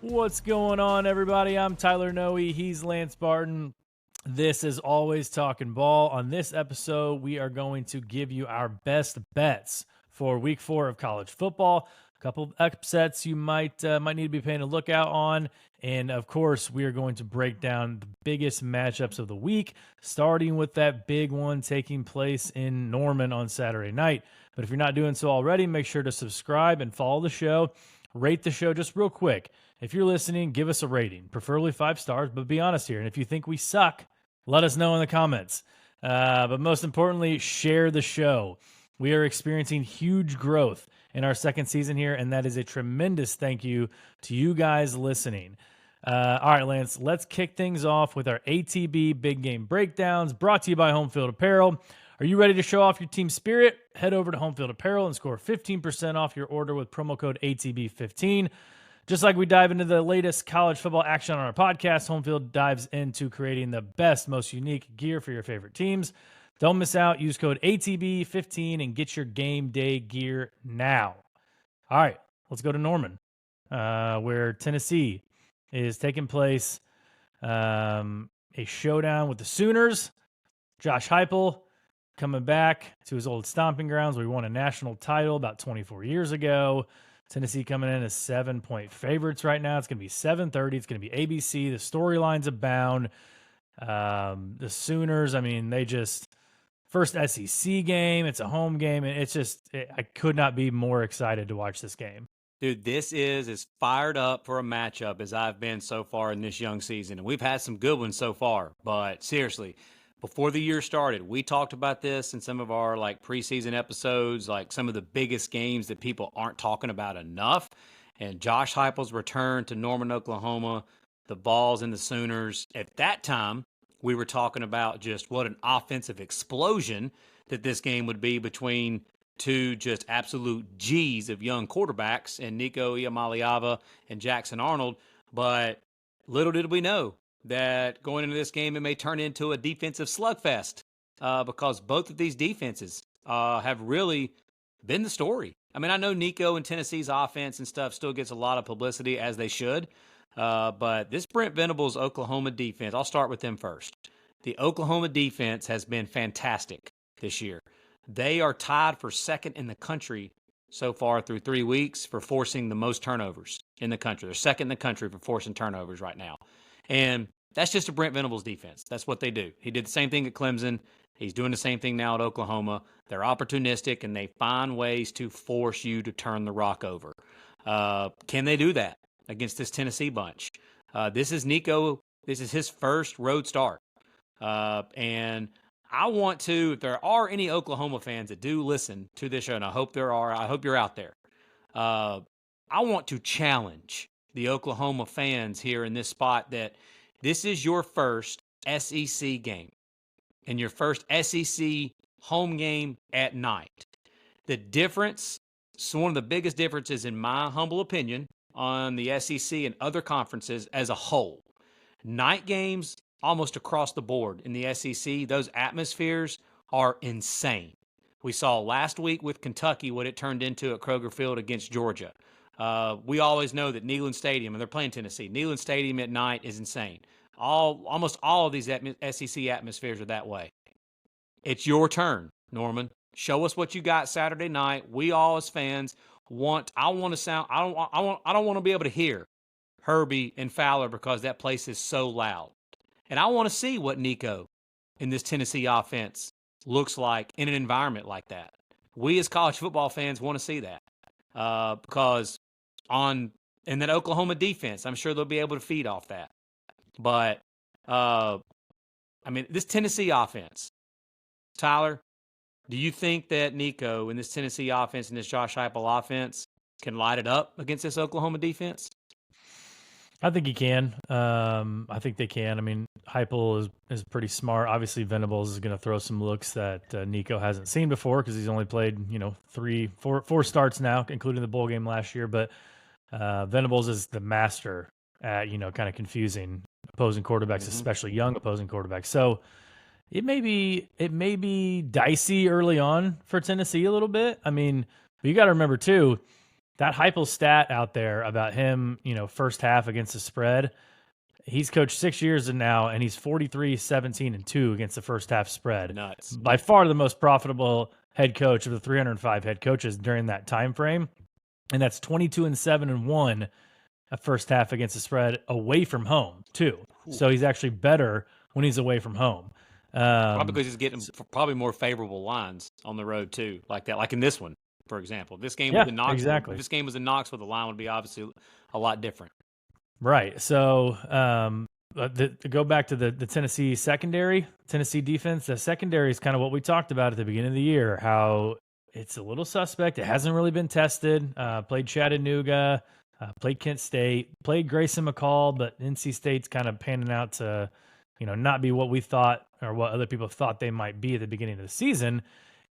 What's going on, everybody? I'm Tyler Noe. He's Lance Barton. This is Always Talking Ball. On this episode, we are going to give you our best bets for Week 4 of college football. A couple of upsets you might need to be paying a lookout on. And, of course, we are going to break down the biggest matchups of the week, starting with that big one taking place in Norman on Saturday night. But if you're not doing so already, make sure to subscribe and follow the show. Rate the show just real quick. If you're listening, give us a rating, preferably 5 stars, but be honest here. And if you think we suck, let us know in the comments. But most importantly, share the show. We are experiencing huge growth in our second season here, and that is a tremendous thank you to you guys listening. All right, Lance, let's kick things off with our ATB Big Game Breakdowns, brought to you by Home Field Apparel. Are you ready to show off your team spirit? Head over to Home Field Apparel and score 15% off your order with promo code ATB15. Just like we dive into the latest college football action on our podcast, Home Field dives into creating the best, most unique gear for your favorite teams. Don't miss out. Use code ATB15 and get your game day gear now. All right, let's go to Norman, where Tennessee is taking place. A showdown with the Sooners. Josh Heupel coming back to his old stomping grounds where he won a national title about 24 years ago. Tennessee coming in as 7-point favorites right now. It's going to be 7:30. It's going to be ABC. The storylines abound. The Sooners, I mean, first SEC game. It's a home game. And I could not be more excited to watch this game. Dude, this is as fired up for a matchup as I've been so far in this young season. And we've had some good ones so far. But seriously, before the year started, we talked about this in some of our preseason episodes, some of the biggest games that people aren't talking about enough. And Josh Heupel's return to Norman, Oklahoma, the Vols and the Sooners. At that time, we were talking about just what an offensive explosion that this game would be between two just absolute G's of young quarterbacks, and Nico Iamaleava and Jackson Arnold. But little did we know that going into this game, it may turn into a defensive slugfest because both of these defenses have really been the story. I mean, I know Nico and Tennessee's offense and stuff still gets a lot of publicity, as they should, but this Brent Venables Oklahoma defense, I'll start with them first. The Oklahoma defense has been fantastic this year. They are tied for second in the country so far through 3 weeks for forcing the most turnovers in the country. They're second in the country for forcing turnovers right now. And that's just a Brent Venables defense. That's what they do. He did the same thing at Clemson. He's doing the same thing now at Oklahoma. They're opportunistic, and they find ways to force you to turn the rock over. Can they do that against this Tennessee bunch? This is Nico. This is his first road start. And I want to, if there are any Oklahoma fans that do listen to this show, and I hope there are, I hope you're out there, I want to challenge the Oklahoma fans here in this spot that this is your first SEC game and your first SEC home game at night. The difference, so one of the biggest differences in my humble opinion on the SEC and other conferences as a whole, night games almost across the board in the SEC, those atmospheres are insane. We saw last week with Kentucky what it turned into at Kroger Field against Georgia. We always know that Neyland Stadium, and they're playing Tennessee, Neyland Stadium at night is insane. Almost all of these SEC atmospheres are that way. It's your turn, Norman. Show us what you got Saturday night. We all as fans I don't want to be able to hear Herbie and Fowler because that place is so loud. And I want to see what Nico in this Tennessee offense looks like in an environment like that. We as college football fans want to see that because in that Oklahoma defense, I'm sure they'll be able to feed off that. But, this Tennessee offense, Tyler, do you think that Nico in this Tennessee offense and this Josh Heupel offense can light it up against this Oklahoma defense? I think he can. I think they can. I mean, Heupel is pretty smart. Obviously, Venables is going to throw some looks that Nico hasn't seen before because he's only played, 4 starts now, including the bowl game last year. But Venables is the master at, kind of confusing opposing quarterbacks, especially young opposing quarterbacks. So it may be dicey early on for Tennessee a little bit. I mean, but you got to remember too, that Heupel stat out there about him, first half against the spread, he's coached 6 years now, and he's 43, 17, and 2 against the first half spread. Nuts. By far the most profitable head coach of the 305 head coaches during that time frame. And that's 22 and 7 and 1 a first half against the spread away from home, too. So he's actually better when he's away from home. Probably because he's getting probably more favorable lines on the road, too, like that. Like in this one, for example. This game was in Knoxville. Exactly. If this game was in Knoxville, the line would be obviously a lot different. Right. So to go back to the Tennessee secondary, Tennessee defense, the secondary is kind of what we talked about at the beginning of the year, how it's a little suspect. It hasn't really been tested. Played Chattanooga, played Kent State, played Grayson McCall, but NC State's kind of panning out to, not be what we thought or what other people thought they might be at the beginning of the season.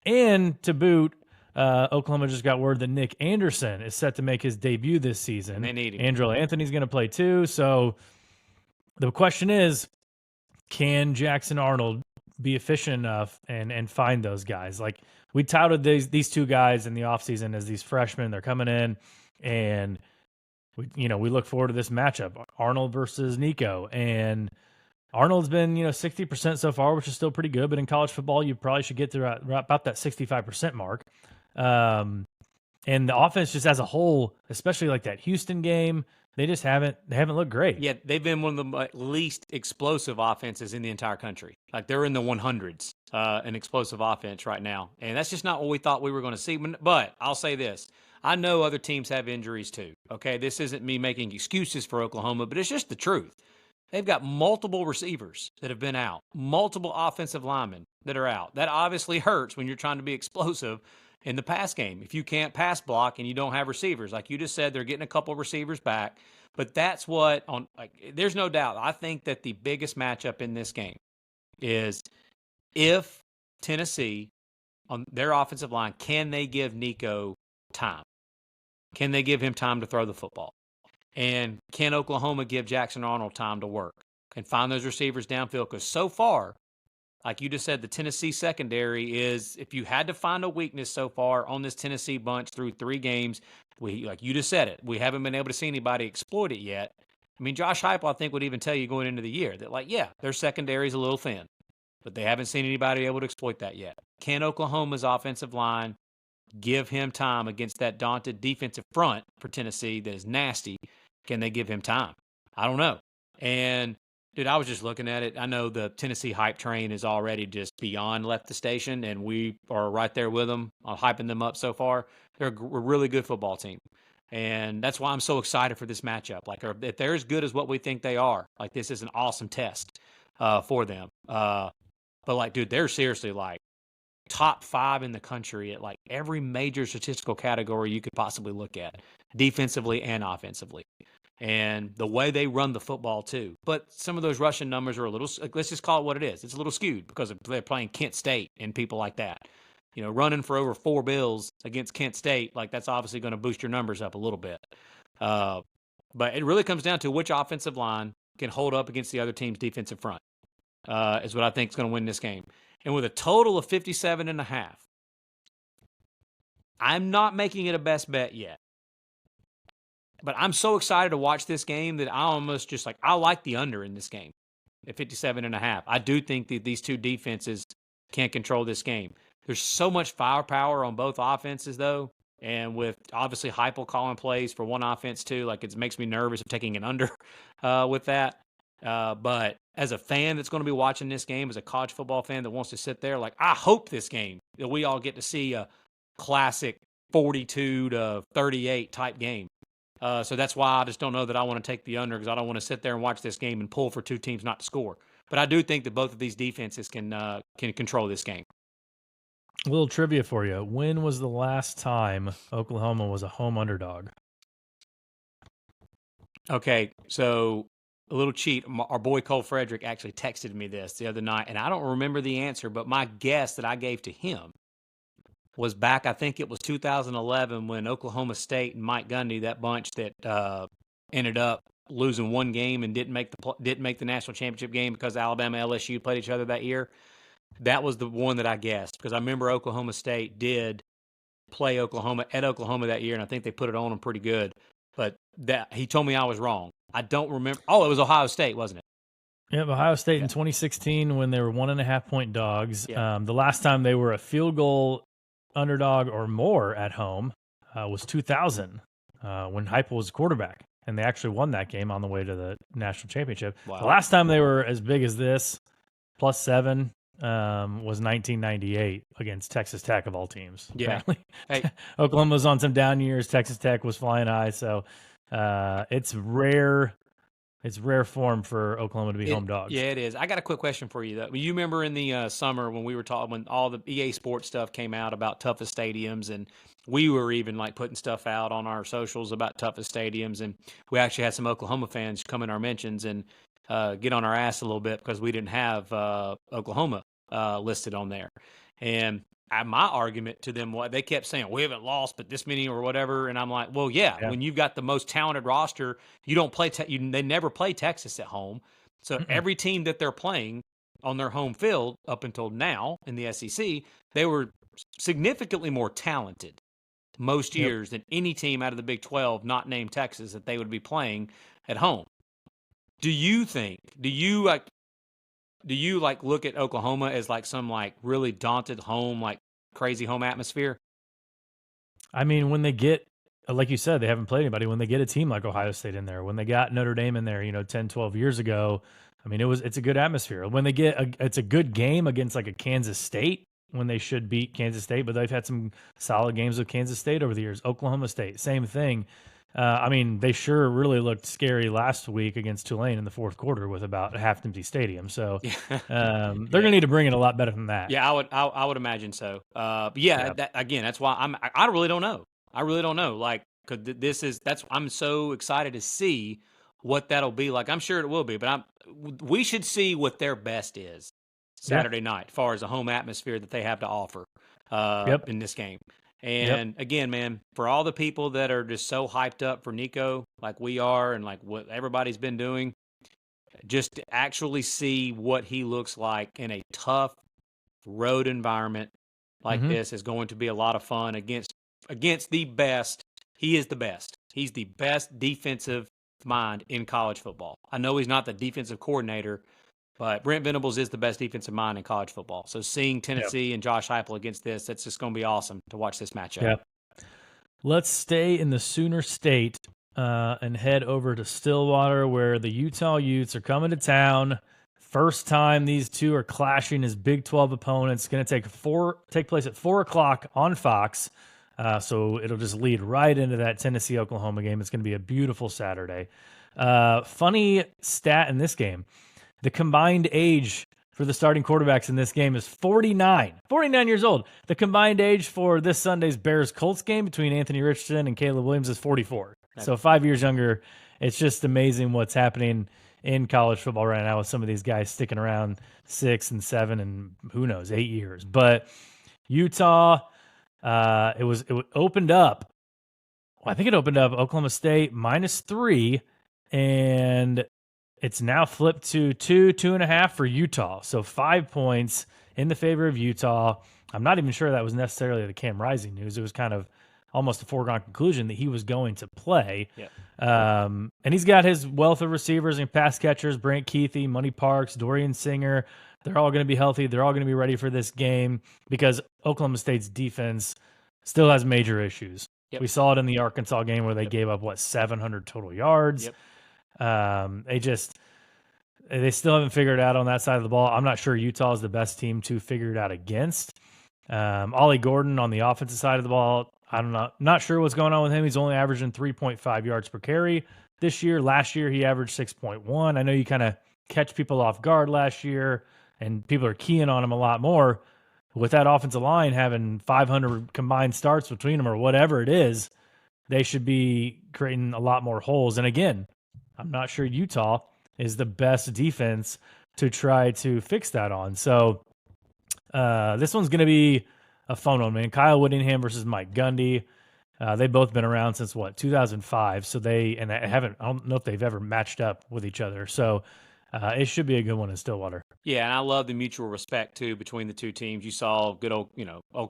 And to boot, Oklahoma just got word that Nick Anderson is set to make his debut this season. And they need him. Andrew Anthony's going to play too. So the question is, can Jackson Arnold be efficient enough and find those guys? Like, we touted these two guys in the offseason as these freshmen. They're coming in, and we look forward to this matchup, Arnold versus Nico. And Arnold's been 60% so far, which is still pretty good. But in college football, you probably should get to about that 65% mark. And the offense just as a whole, especially like that Houston game, they haven't looked great. Yeah, they've been one of the least explosive offenses in the entire country. Like, they're in the 100s in explosive offense right now. And that's just not what we thought we were going to see. But I'll say this. I know other teams have injuries too, okay? This isn't me making excuses for Oklahoma, but it's just the truth. They've got multiple receivers that have been out, multiple offensive linemen that are out. That obviously hurts when you're trying to be explosive in the pass game. If you can't pass block and you don't have receivers, like you just said, they're getting a couple receivers back. But that's there's no doubt. I think that the biggest matchup in this game is if Tennessee, on their offensive line, can they give Nico time? Can they give him time to throw the football? And can Oklahoma give Jackson Arnold time to work and find those receivers downfield? Because so far, like you just said, the Tennessee secondary is, if you had to find a weakness so far on this Tennessee bunch through 3 games, like you just said it, we haven't been able to see anybody exploit it yet. I mean, Josh Heupel, I think, would even tell you going into the year that, their secondary is a little thin, but they haven't seen anybody able to exploit that yet. Can Oklahoma's offensive line give him time against that daunted defensive front for Tennessee that is nasty? Can they give him time? I don't know. And, dude, I was just looking at it. I know the Tennessee hype train is already just beyond left the station, and we are right there with them, hyping them up so far. They're a really good football team. And that's why I'm so excited for this matchup. Like, if they're as good as what we think they are, like, this is an awesome test for them. But, like, dude, they're seriously, like, top 5 in the country at, like, every major statistical category you could possibly look at, defensively and offensively. And the way they run the football, too. But some of those rushing numbers are a little, let's just call it what it is. It's a little skewed because they're playing Kent State and people like that. Running for over 4 bills against Kent State, like, that's obviously going to boost your numbers up a little bit. But it really comes down to which offensive line can hold up against the other team's defensive front is what I think is going to win this game. And with a total of 57.5, I'm not making it a best bet yet. But I'm so excited to watch this game that I almost just I like the under in this game at 57.5. I do think that these two defenses can control this game. There's so much firepower on both offenses, though. And with obviously Heupel calling plays for one offense, too, like, it makes me nervous of taking an under with that. But as a fan that's going to be watching this game, as a college football fan that wants to sit there, like, I hope this game that we all get to see a classic 42-38 type game. So that's why I just don't know that I want to take the under, because I don't want to sit there and watch this game and pull for two teams not to score. But I do think that both of these defenses can control this game. A little trivia for you. When was the last time Oklahoma was a home underdog? Okay, so a little cheat. Our boy Cole Frederick actually texted me this the other night, and I don't remember the answer, but my guess that I gave to him was back, I think it was 2011, when Oklahoma State and Mike Gundy, that bunch that ended up losing one game and didn't make the national championship game because Alabama and LSU played each other that year. That was the one that I guessed, because I remember Oklahoma State did play Oklahoma at Oklahoma that year, and I think they put it on them pretty good. But that he told me I was wrong. I don't remember. Oh, it was Ohio State, wasn't it? Yeah, Ohio State in 2016 when they were 1.5-point dogs. Yeah. The last time they were a field goal underdog or more at home was 2000 when Heupel was quarterback, and they actually won that game on the way to the national championship. Wow. The last time they were as big as this, +7, was 1998 against Texas Tech of all teams. Yeah. Hey. Oklahoma was on some down years. Texas Tech was flying high, so it's rare. It's rare form for Oklahoma to be home dogs. Yeah, it is. I got a quick question for you, though. You remember in the summer when we were talking, when all the EA Sports stuff came out about toughest stadiums, and we were even like putting stuff out on our socials about toughest stadiums, and we actually had some Oklahoma fans come in our mentions and get on our ass a little bit because we didn't have Oklahoma listed on there. And my argument to them, they kept saying, we haven't lost but this many or whatever. And I'm like, well, yeah. When you've got the most talented roster, you don't play, they never play Texas at home. So every team that they're playing on their home field up until now in the SEC, they were significantly more talented most years than any team out of the Big 12 not named Texas that they would be playing at home. Do you look at Oklahoma as like some like really daunted home, like crazy home atmosphere? I mean, when they get, like you said, they haven't played anybody. When they get a team like Ohio State in there, when they got Notre Dame in there, 10, 12 years ago, I mean, it's a good atmosphere. When they get, it's a good game against like a Kansas State when they should beat Kansas State, but they've had some solid games with Kansas State over the years. Oklahoma State, same thing. I mean, they sure really looked scary last week against Tulane in the fourth quarter with about a half-empty stadium. So they're going to need to bring it a lot better than that. Yeah, I would imagine so. But that's why I really don't know. I really don't know. Like, cause I'm so excited to see what that'll be like. I'm sure it will be, but we should see what their best is Saturday night, as far as the home atmosphere that they have to offer in this game. And again, man, for all the people that are just so hyped up for Nico, like we are, and like what everybody's been doing, just to actually see what he looks like in a tough road environment like this is going to be a lot of fun against the best. He is the best. He's the best defensive mind in college football. I know he's not the defensive coordinator, but Brent Venables is the best defensive mind in college football. So seeing Tennessee and Josh Heupel against this, that's just going to be awesome to watch this matchup. Yep. Let's stay in the Sooner State and head over to Stillwater, where the Utah Utes are coming to town. First time these two are clashing as Big 12 opponents. Going to take place at 4 o'clock on Fox. So it'll just lead right into that Tennessee-Oklahoma game. It's going to be a beautiful Saturday. Funny stat in this game. The combined age for the starting quarterbacks in this game is 49 years old. The combined age for this Sunday's Bears-Colts game between Anthony Richardson and Caleb Williams is 44. So 5 years younger. It's just amazing what's happening in college football right now with some of these guys sticking around 6 and 7 and who knows, 8 years. But Utah, it opened up. Well, I think it opened up Oklahoma State -3, and it's now flipped to 2.5 for Utah. So 5 points in the favor of Utah. I'm not even sure that was necessarily the Cam Rising news. It was kind of almost a foregone conclusion that he was going to play. Yeah. And he's got his wealth of receivers and pass catchers, Brant Keithy, Money Parks, Dorian Singer. They're all going to be healthy. They're all going to be ready for this game because Oklahoma State's defense still has major issues. Yep. We saw it in the Arkansas game where they gave up, 700 total yards. Yep. They still haven't figured it out on that side of the ball. I'm not sure Utah is the best team to figure it out against. Ollie Gordon on the offensive side of the ball, not sure what's going on with him. He's only averaging 3.5 yards per carry this year. Last year, he averaged 6.1. I know you kind of catch people off guard last year, and people are keying on him a lot more. With that offensive line having 500 combined starts between them or whatever it is, they should be creating a lot more holes. And again, I'm not sure Utah is the best defense to try to fix that on. So this one's going to be a fun one, man. Kyle Whittingham versus Mike Gundy. They've both been around since 2005. So I don't know if they've ever matched up with each other. So it should be a good one in Stillwater. Yeah, and I love the mutual respect too between the two teams. You saw good old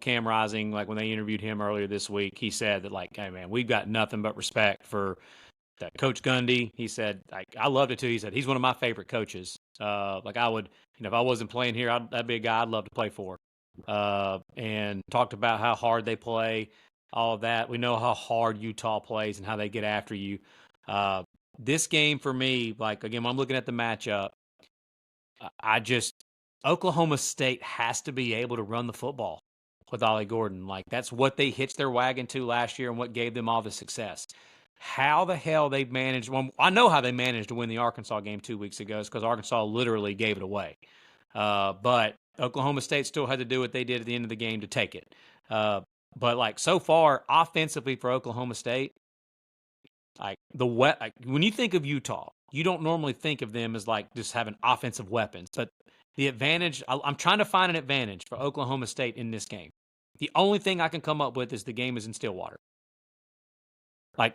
Cam Rising, like when they interviewed him earlier this week, he said that like, hey man, we've got nothing but respect for that Coach Gundy. He said, like, I loved it too. He said he's one of my favorite coaches. Like I would, if I wasn't playing here, that'd be a guy I'd love to play for. And talked about how hard they play, all of that. We know how hard Utah plays and how they get after you. This game for me, like again, when I'm looking at the matchup, Oklahoma State has to be able to run the football with Ollie Gordon. Like that's what they hitched their wagon to last year and what gave them all the success. How the hell they managed? Well, I know how they managed to win the Arkansas game 2 weeks ago is because Arkansas literally gave it away. But Oklahoma State still had to do what they did at the end of the game to take it. But like so far, offensively for Oklahoma State, like when you think of Utah, you don't normally think of them as like just having offensive weapons. But the advantage, I'm trying to find an advantage for Oklahoma State in this game. The only thing I can come up with is the game is in Stillwater. Like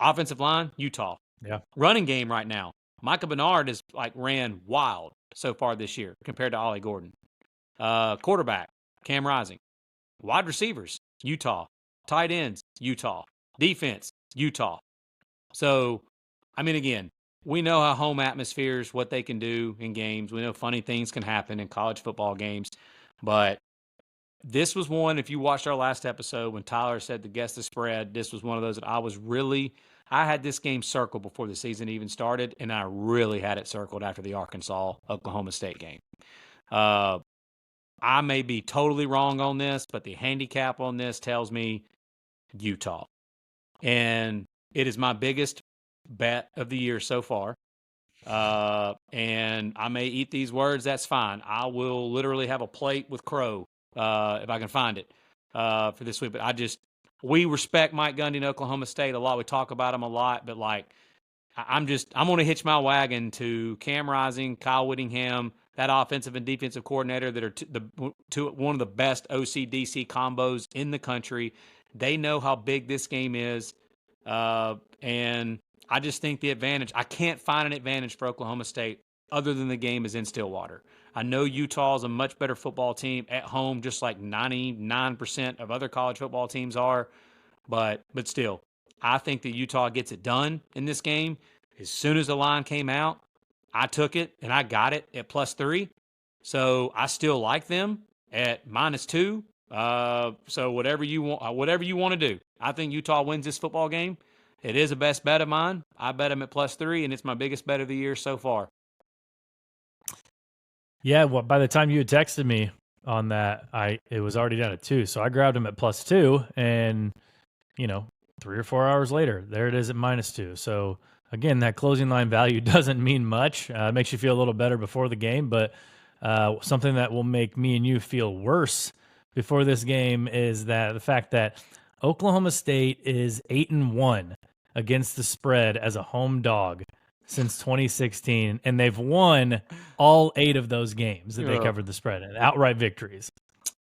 offensive line, Utah. Yeah. Running game right now, Micah Bernard is like ran wild so far this year compared to Ollie Gordon. Quarterback, Cam Rising. Wide receivers, Utah. Tight ends, Utah. Defense, Utah. So, I mean, again, we know how home atmospheres, what they can do in games. We know funny things can happen in college football games. But this was one, if you watched our last episode when Tyler said to guess the spread, this was one of those that I had this game circled before the season even started, and I really had it circled after the Arkansas-Oklahoma State game. I may be totally wrong on this, but the handicap on this tells me Utah. And it is my biggest bet of the year so far. And I may eat these words. That's fine. I will literally have a plate with crow if I can find it for this week. But we respect Mike Gundy in Oklahoma State a lot. We talk about him a lot. But, like, I'm going to hitch my wagon to Cam Rising, Kyle Whittingham, that offensive and defensive coordinator that are one of the best OC-DC combos in the country. They know how big this game is. And I just think the advantage, I can't find an advantage for Oklahoma State other than the game is in Stillwater. I know Utah is a much better football team at home, just like 99% of other college football teams are. But still, I think that Utah gets it done in this game. As soon as the line came out, I took it and I got it at +3. So I still like them at -2. So whatever you want to do. I think Utah wins this football game. It is a best bet of mine. I bet them at +3, and it's my biggest bet of the year so far. Yeah, well, by the time you had texted me on that, it was already down at 2. So I grabbed them at +2, and 3 or 4 hours later, there it is at -2. So again, that closing line value doesn't mean much. It makes you feel a little better before the game, but something that will make me and you feel worse before this game is that the fact that Oklahoma State is 8-1 against the spread as a home dog since 2016, and they've won all 8 of those games that they covered the spread in, outright victories.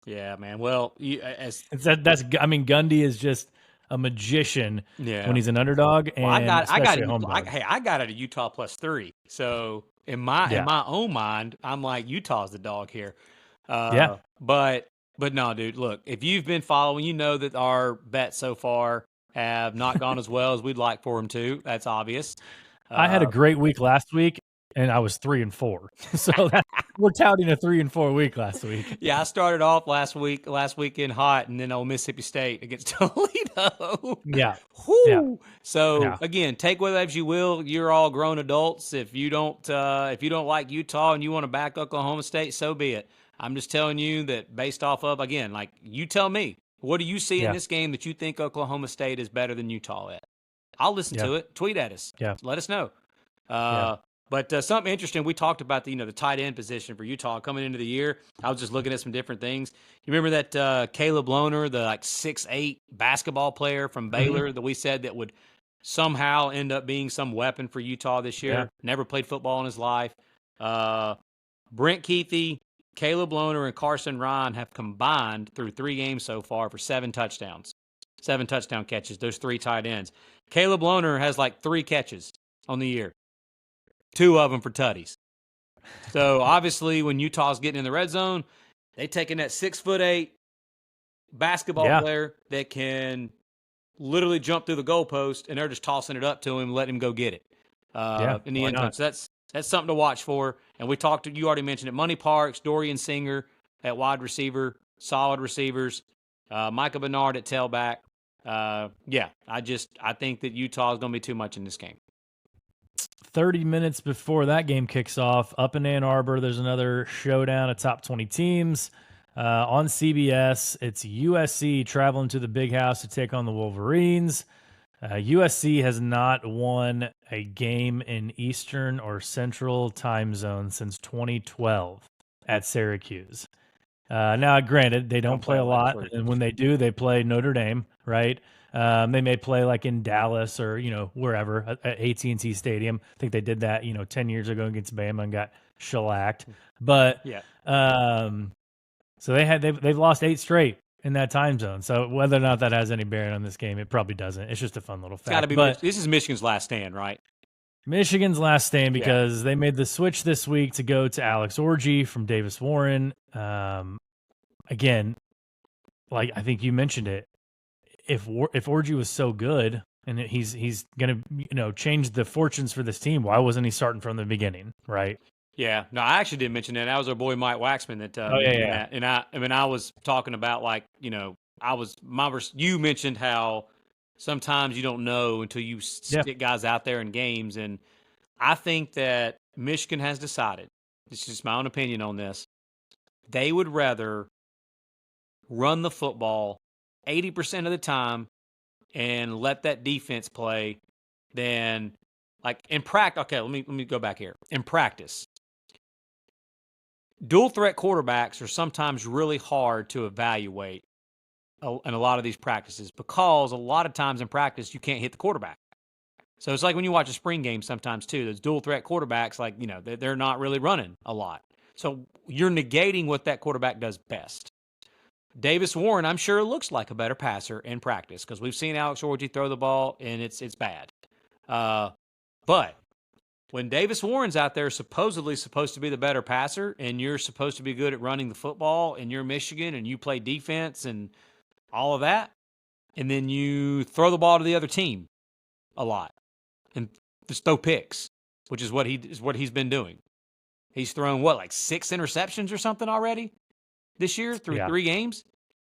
Yeah, man. Well, Gundy is just a magician when he's an underdog. And I got it at Utah +3. So in my own mind, I'm like Utah's the dog here. But no, dude. Look, if you've been following, you know that our bets so far have not gone as well as we'd like for them to. That's obvious. I had a great week last week, and I was 3-4. So we're touting a 3-4 week last week. Yeah, I started off last weekend hot, and then Mississippi State against Toledo. Yeah. So again, take with it as you will. You're all grown adults. If you don't like Utah and you want to back Oklahoma State, so be it. I'm just telling you that based off of, again, like you tell me, what do you see in this game that you think Oklahoma State is better than Utah at? I'll listen to it. Tweet at us. Yeah. Let us know. But something interesting, we talked about the tight end position for Utah coming into the year. I was just looking at some different things. You remember that Caleb Lohner, the 6'8" basketball player from Baylor that we said that would somehow end up being some weapon for Utah this year? Yeah. Never played football in his life. Brent Keithy, Caleb Lohner, and Carson Ryan have combined through 3 games so far for 7 touchdowns. 7 touchdown catches, those 3 tight ends. Caleb Lohner has like 3 catches on the year. 2 of them for tutties. So obviously, when Utah's getting in the red zone, they taking that 6'8" basketball player that can literally jump through the goalpost, and they're just tossing it up to him, letting him go get it in the end zone. So that's something to watch for. And we talked to, you already mentioned it, Money Parks, Dorian Singer at wide receiver, solid receivers, Micah Bernard at tailback. I think that Utah is going to be too much in this game. 30 minutes before that game kicks off, up in Ann Arbor, there's another showdown of top 20 teams. On CBS, it's USC traveling to the Big House to take on the Wolverines. USC has not won a game in Eastern or Central time zone since 2012 at Syracuse. Now, granted, they don't play a lot, and when they do, they play Notre Dame, right? They may play like in Dallas or, wherever at AT&T Stadium. I think they did that, 10 years ago against Bama and got shellacked. But so they've lost 8 straight in that time zone. So whether or not that has any bearing on this game, it probably doesn't. It's just a fun little fact. It's got to be. But this is Michigan's last stand, right? Michigan's last stand because they made the switch this week to go to Alex Orji from Davis Warren. Again, like I think you mentioned it, if Orji was so good and he's going to change the fortunes for this team, why wasn't he starting from the beginning, right? Yeah, no, I actually didn't mention that. That was our boy Mike Waxman that. That. And I was talking about you mentioned how sometimes you don't know until you stick guys out there in games, and I think that Michigan has decided. This is just my own opinion on this. They would rather run the football 80% of the time and let that defense play than like in practice. Okay, let me go back here. In practice, dual threat quarterbacks are sometimes really hard to evaluate in a lot of these practices because a lot of times in practice you can't hit the quarterback. So it's like when you watch a spring game sometimes too. Those dual threat quarterbacks, they're not really running a lot. So you're negating what that quarterback does best. Davis Warren, I'm sure, looks like a better passer in practice because we've seen Alex Orji throw the ball, and it's bad. But when Davis Warren's out there supposedly supposed to be the better passer, and you're supposed to be good at running the football, and you're Michigan, and you play defense and all of that, and then you throw the ball to the other team a lot and just throw picks, which is what he's been doing. He's thrown, 6 interceptions or something already this year through 3 games?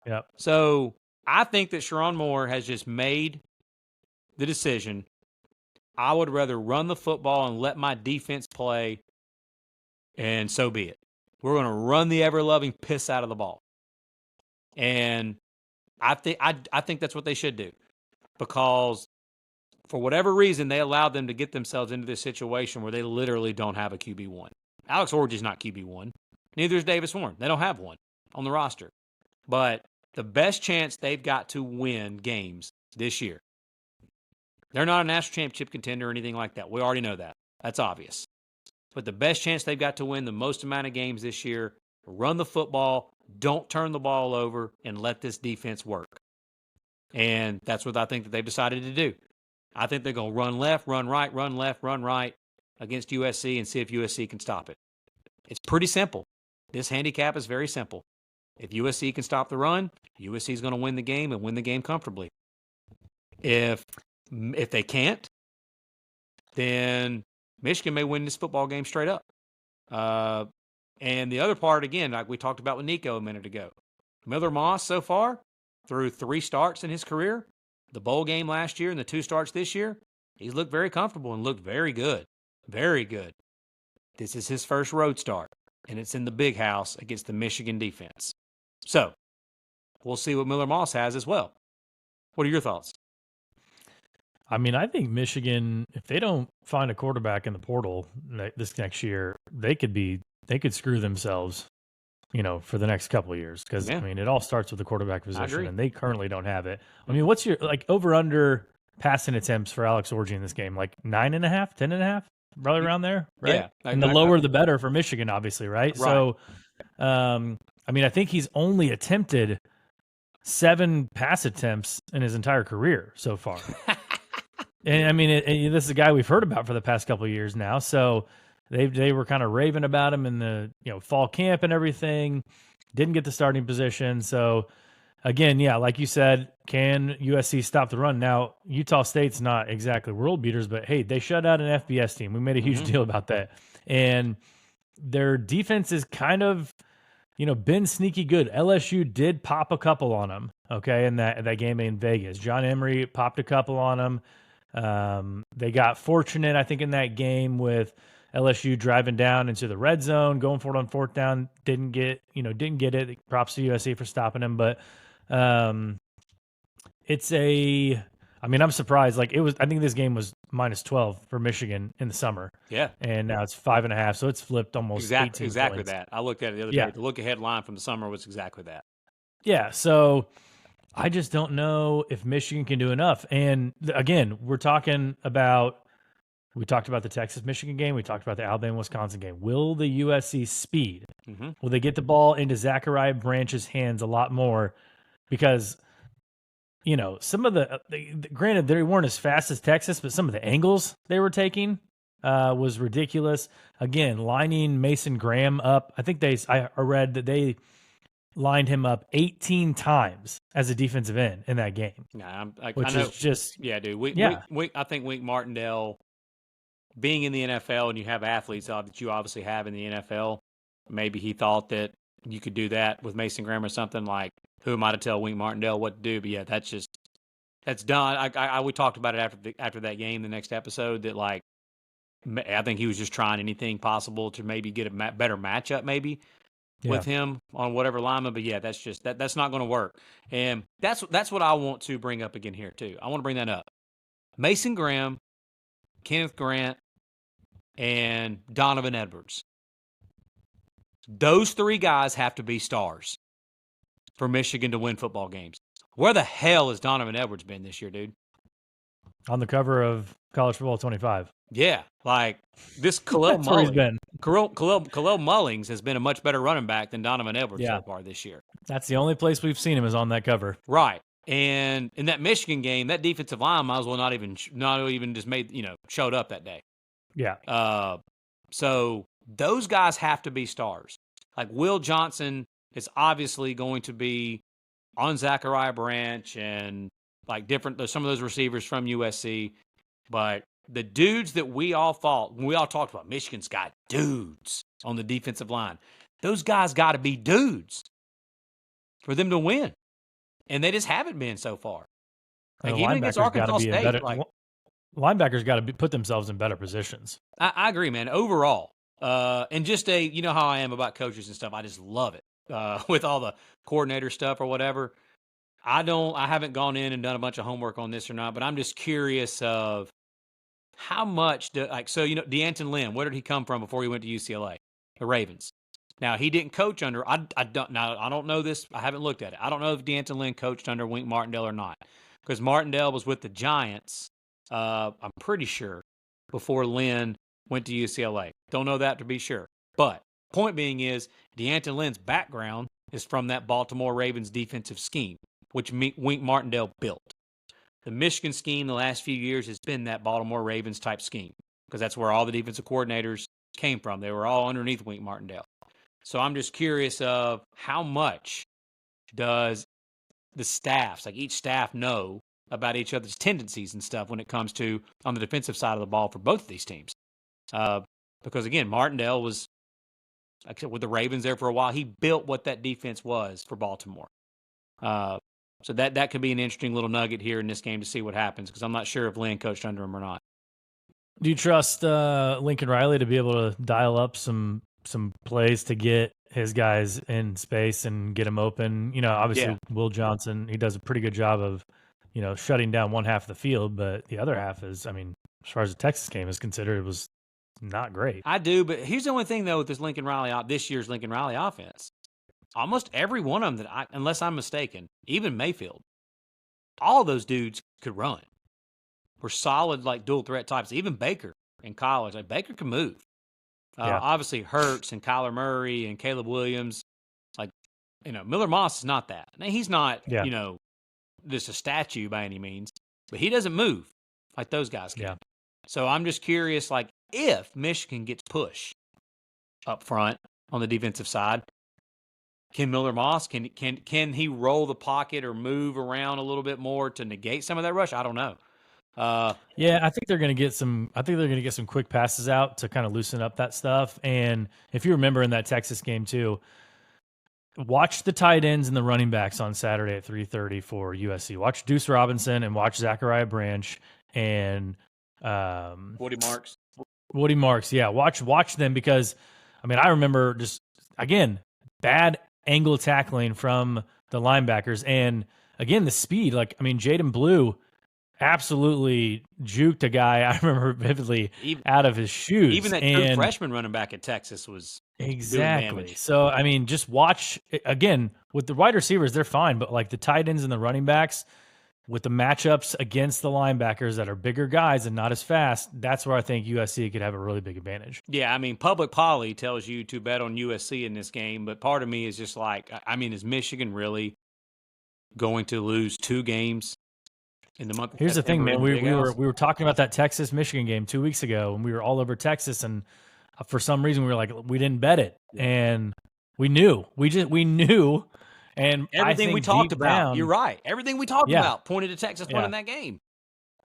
Yep. So I think that Sharon Moore has just made the decision. I would rather run the football and let my defense play, and so be it. We're going to run the ever-loving piss out of the ball. And I think that's what they should do because for whatever reason, they allowed them to get themselves into this situation where they literally don't have a QB1. Alex Orji's not QB1. Neither is Davis Warren. They don't have one on the roster. But the best chance they've got to win games this year, they're not a national championship contender or anything like that. We already know that. That's obvious. But the best chance they've got to win the most amount of games this year, run the football, don't turn the ball over, and let this defense work. And that's what I think that they've decided to do. I think they're going to run left, run right, run left, run right against USC and see if USC can stop it. It's pretty simple. This handicap is very simple. If USC can stop the run, USC is going to win the game and win the game comfortably. If they can't, then Michigan may win this football game straight up. And the other part, again, like we talked about with Nico a minute ago, Miller Moss so far, through 3 starts in his career, the bowl game last year and the 2 starts this year, he's looked very comfortable and looked very good. Very good. This is his first road start, and it's in the Big House against the Michigan defense. So we'll see what Miller Moss has as well. What are your thoughts? I mean, I think Michigan, if they don't find a quarterback in the portal this next year, they could screw themselves, for the next couple of years. Because, I mean, it all starts with the quarterback position, and they currently don't have it. I mean, what's your, over-under passing attempts for Alex Orji in this game? 9.5, 10.5? Probably around there, right? Yeah. And the lower the better for Michigan, obviously, right? So, I mean, I think he's only attempted 7 pass attempts in his entire career so far. And I mean, this is a guy we've heard about for the past couple of years now. So They were kind of raving about him in the fall camp and everything. Didn't get the starting position. So again, yeah, like you said, can USC stop the run? Now, Utah State's not exactly world beaters, but hey, they shut out an FBS team. We made a huge deal about that. And their defense is kind of, been sneaky good. LSU did pop a couple on them, okay, in that game in Vegas. John Emery popped a couple on them. They got fortunate, I think, in that game with LSU driving down into the red zone, going for it on fourth down. Didn't get it. Props to USC for stopping him, but I'm surprised. Like I think this game was -12 for Michigan in the summer. Yeah. And now it's 5.5. So it's flipped almost 18 exactly points. that. I looked at it the other day. The look ahead line from the summer was exactly that. Yeah. So I just don't know if Michigan can do enough. And again, we talked about the Texas-Michigan game. We talked about the Alabama-Wisconsin game. Will the USC speed? Will they get the ball into Zachariah Branch's hands a lot more? Because some of granted, they weren't as fast as Texas, but some of the angles they were taking was ridiculous. Again, lining Mason Graham up. I think I read that they lined him up 18 times as a defensive end in that game. Yeah, which is just dude. I think Wink Martindale, being in the NFL, and you have athletes that you obviously have in the NFL, maybe he thought that you could do that with Mason Graham or something. Like, who am I to tell Wink Martindale what to do? But yeah, that's done. We talked about it after that game, the next episode, that like, I think he was just trying anything possible to maybe get a better matchup with him on whatever lineman. But yeah, that's not going to work. And that's what I want to bring up again here too. I want to bring that up. Mason Graham, Kenneth Grant, and Donovan Edwards. Those three guys have to be stars for Michigan to win football games. Where the hell has Donovan Edwards been this year, dude? On the cover of College Football 25. Yeah, like this Khalil That's where he's been. Khalil Mullings has been a much better running back than Donovan Edwards so far this year. That's the only place we've seen him is on that cover. Right. And in that Michigan game, that defensive line might as well not even just showed up that day. Yeah. So those guys have to be stars. Like Will Johnson is obviously going to be on Zachariah Branch and like some of those receivers from USC. But the dudes that we all thought, when we all talked about Michigan's got dudes on the defensive line, those guys got to be dudes for them to win. And they just haven't been so far. Like even against Arkansas State, linebackers got to put themselves in better positions. I agree, man. Overall, and just how I am about coaches and stuff. I just love it with all the coordinator stuff or whatever. I haven't gone in and done a bunch of homework on this or not, but I'm just curious of how much D'Anton Lynn. Where did he come from before he went to UCLA? The Ravens. Now, he didn't coach under – I don't know this. I haven't looked at it. I don't know if D'Anton Lynn coached under Wink Martindale or not, because Martindale was with the Giants, I'm pretty sure, before Lynn went to UCLA. Don't know that to be sure. But point being is D'Anton Lynn's background is from that Baltimore Ravens defensive scheme, which Wink Martindale built. The Michigan scheme the last few years has been that Baltimore Ravens type scheme, because that's where all the defensive coordinators came from. They were all underneath Wink Martindale. So I'm just curious of how much does the staffs, like each staff, know about each other's tendencies and stuff when it comes to on the defensive side of the ball for both of these teams. Because, again, Martindale was with the Ravens there for a while. He built what that defense was for Baltimore. So that could be an interesting little nugget here in this game to see what happens, because I'm not sure if Lynn coached under him or not. Do you trust Lincoln Riley to be able to dial up some plays to get his guys in space and get them open? Obviously Will Johnson, he does a pretty good job of, shutting down one half of the field, but the other half is, as far as the Texas game is considered, it was not great. I do, but here's the only thing though with this year's Lincoln Riley offense. Almost every one of them unless I'm mistaken, even Mayfield, all those dudes could run. Were solid, like dual threat types. Even Baker in college, like Baker can move. Obviously Hurts and Kyler Murray and Caleb Williams, Miller Moss is not that. Now, he's not, just a statue by any means, but he doesn't move like those guys can. Yeah. So I'm just curious, if Michigan gets pushed up front on the defensive side, can Miller Moss can he roll the pocket or move around a little bit more to negate some of that rush? I don't know. Yeah, I think they're going to get some. I think they're going to get some quick passes out to kind of loosen up that stuff. And if you remember in that Texas game too, watch the tight ends and the running backs on Saturday at 3:30 for USC. Watch Deuce Robinson and watch Zachariah Branch and Woody Marks. Woody Marks. Yeah, watch them because I mean I remember just again bad angle tackling from the linebackers and again the speed. Like I mean Jaden Blue absolutely juked a guy. I remember vividly out of his shoes. Even that true freshman running back at Texas was exactly. So I mean, just watch again with the wide receivers; they're fine, but like the tight ends and the running backs, with the matchups against the linebackers that are bigger guys and not as fast, that's where I think USC could have a really big advantage. Yeah, I mean, public policy tells you to bet on USC in this game, but part of me is just like, I mean, is Michigan really going to lose 2 games? In the month. Here's the thing, man. We were talking about that Texas Michigan game 2 weeks ago, and we were all over Texas, and for some reason we were like, we didn't bet it, and we knew, and everything we talked about. Down, you're right. Everything we talked about pointed to Texas winning that game.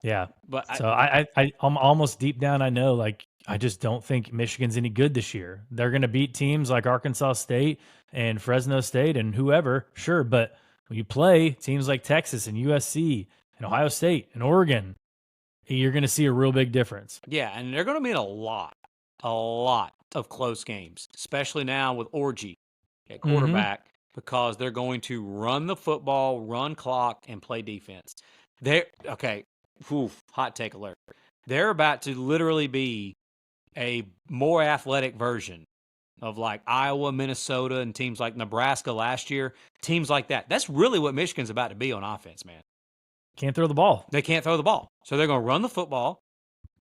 Yeah, but so I'm almost deep down. I know, like, I just don't think Michigan's any good this year. They're going to beat teams like Arkansas State and Fresno State and whoever, sure, but when you play teams like Texas and USC. And Ohio State and Oregon, you're going to see a real big difference. Yeah, and they're going to be in a lot of close games, especially now with Orji at quarterback, because they're going to run the football, run clock, and play defense. Hot take alert. They're about to literally be a more athletic version of like Iowa, Minnesota, and teams like Nebraska last year, teams like that. That's really what Michigan's about to be on offense, man. Can't throw the ball. They can't throw the ball. So they're going to run the football.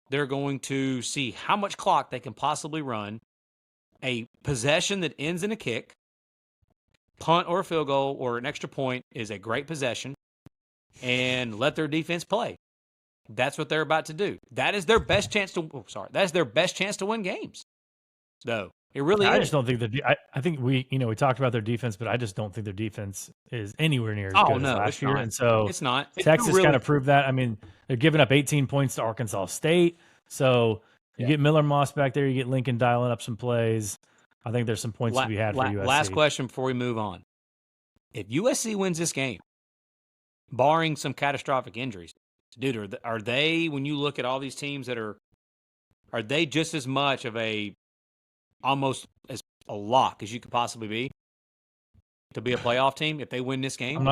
They're going to see how much clock they can possibly run. A possession that ends in a kick, punt or a field goal or an extra point is a great possession, and let their defense play. That's what they're about to do. That is their best chance to that is their best chance to win games. Though. It really is. I just don't think I think we talked about their defense, but I just don't think their defense is anywhere near as good as last year. And so it's not. Texas kind of proved that. I mean, they're giving up 18 points to Arkansas State. So you get Miller Moss back there, you get Lincoln dialing up some plays. I think there's some points to be had for USC. Last question before we move on. If USC wins this game, barring some catastrophic injuries, dude, are they, when you look at all these teams that are they just as much of almost as a lock as you could possibly be to be a playoff team if they win this game?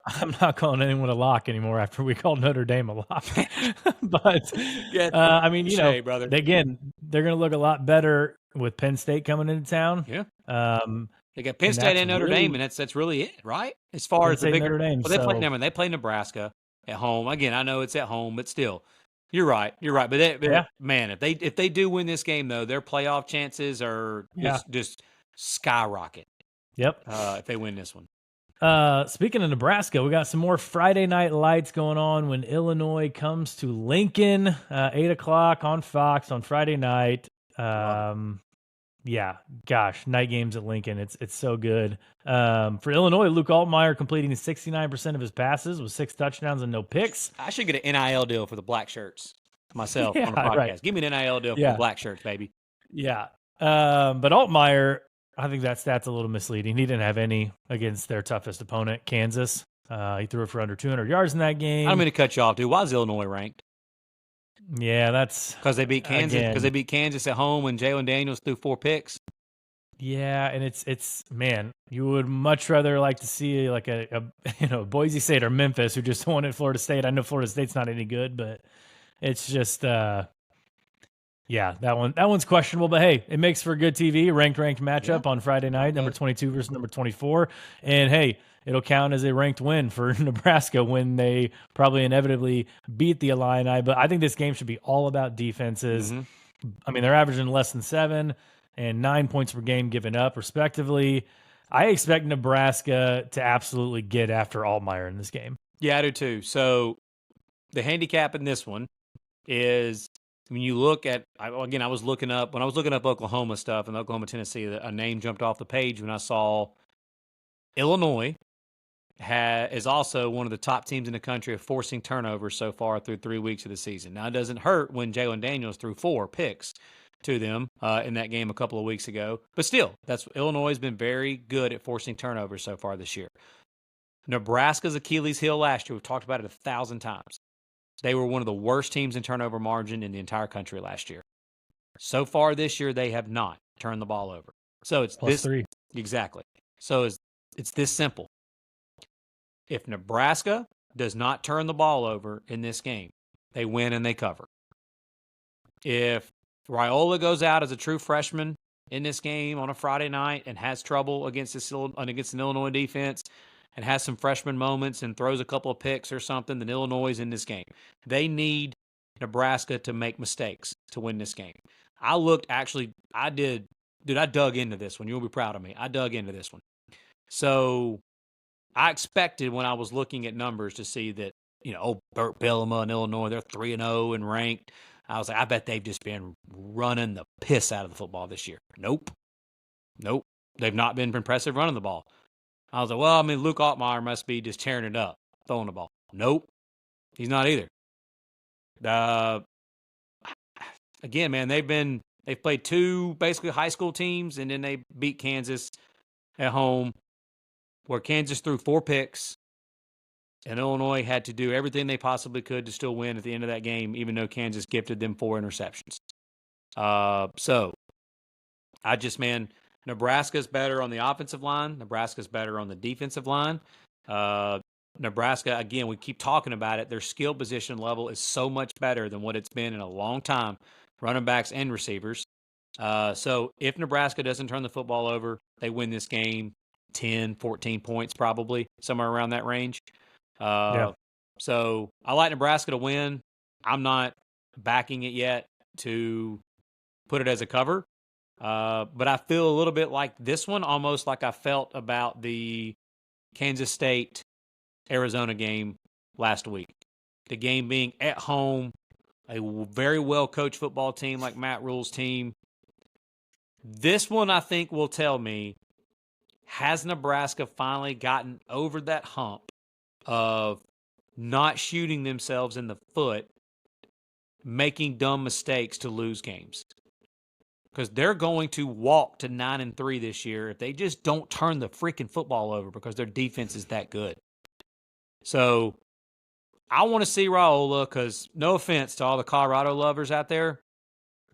I'm not calling anyone a lock anymore after we called Notre Dame a lock. But I mean, brother. Again, they're going to look a lot better with Penn State coming into town. Yeah. They got Penn State and Notre Dame, and that's really it, right? As far as the bigger Notre Dame, they play Nebraska at home. Again, I know it's at home, but still. You're right. But man, if they do win this game, though, their playoff chances are just skyrocket. Yep. If they win this one. Speaking of Nebraska, we got some more Friday night lights going on when Illinois comes to Lincoln, 8:00 on Fox on Friday night. Yeah, gosh, night games at Lincoln. It's so good. For Illinois, Luke Altmaier completing 69% of his passes with 6 touchdowns and no picks. I should get an NIL deal for the black shirts myself on the podcast. Right. Give me an NIL deal for the black shirts, baby. Yeah. But Altmaier, I think that stat's a little misleading. He didn't have any against their toughest opponent, Kansas. He threw it for under 200 yards in that game. I'm going to cut you off, dude. Why is Illinois ranked? Yeah, that's because they beat Kansas. Because they beat Kansas at home when Jalen Daniels threw 4 picks. Yeah, and it's man, you would much rather like to see like a Boise State or Memphis who just won at Florida State. I know Florida State's not any good, but it's just that one's questionable. But hey, it makes for a good TV ranked matchup on Friday night, number 22 versus number 24, and hey. It'll count as a ranked win for Nebraska when they probably inevitably beat the Illini. But I think this game should be all about defenses. Mm-hmm. I mean, they're averaging less than 7 and 9 points per game given up, respectively. I expect Nebraska to absolutely get after Altmaier in this game. Yeah, I do too. So the handicap in this one is When you look at, again, I was looking up Oklahoma stuff and Oklahoma, Tennessee, a name jumped off the page when I saw Illinois is also one of the top teams in the country of forcing turnovers so far through 3 weeks of the season. Now, it doesn't hurt when Jalen Daniels threw 4 picks to them in that game a couple of weeks ago. But still, Illinois has been very good at forcing turnovers so far this year. Nebraska's Achilles heel last year, we've talked about it 1,000 times. They were one of the worst teams in turnover margin in the entire country last year. So far this year, they have not turned the ball over. So it's +3. Exactly. So it's this simple. If Nebraska does not turn the ball over in this game, they win and they cover. If Raiola goes out as a true freshman in this game on a Friday night and has trouble against an Illinois defense and has some freshman moments and throws a couple of picks or something, then Illinois is in this game. They need Nebraska to make mistakes to win this game. I dug into this one. You'll be proud of me. I dug into this one. So I expected when I was looking at numbers to see that, Burt Bielema and Illinois, they're 3-0 and ranked. I was like, I bet they've just been running the piss out of the football this year. Nope. They've not been impressive running the ball. I was like, Luke Altmaier must be just tearing it up, throwing the ball. Nope. He's not either. Again, man, they've played 2 basically high school teams, and then they beat Kansas at home, where Kansas threw 4 picks, and Illinois had to do everything they possibly could to still win at the end of that game, even though Kansas gifted them 4 interceptions. So Nebraska's better on the offensive line. Nebraska's better on the defensive line. Nebraska, again, we keep talking about it. Their skill position level is so much better than what it's been in a long time, running backs and receivers. So if Nebraska doesn't turn the football over, they win this game 10, 14 points probably, somewhere around that range. So I like Nebraska to win. I'm not backing it yet to put it as a cover. But I feel a little bit like this one, almost like I felt about the Kansas State-Arizona game last week. The game being at home, a very well-coached football team like Matt Rule's team. This one, I think, will tell me, has Nebraska finally gotten over that hump of not shooting themselves in the foot, making dumb mistakes to lose games? Because they're going to walk to 9-3 this year if they just don't turn the freaking football over because their defense is that good. So I want to see Raiola because, no offense to all the Colorado lovers out there,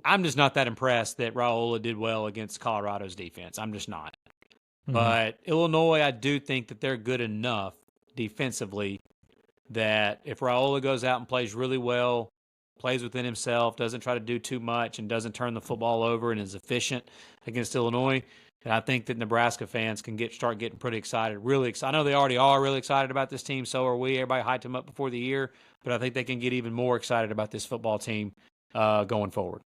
I'm just not that impressed that Raiola did well against Colorado's defense. I'm just not. Mm-hmm. But Illinois, I do think that they're good enough defensively that if Raiola goes out and plays really well, plays within himself, doesn't try to do too much, and doesn't turn the football over and is efficient against Illinois, and I think that Nebraska fans can start getting pretty excited, really excited. I know they already are really excited about this team, so are we. Everybody hyped them up before the year, but I think they can get even more excited about this football team going forward.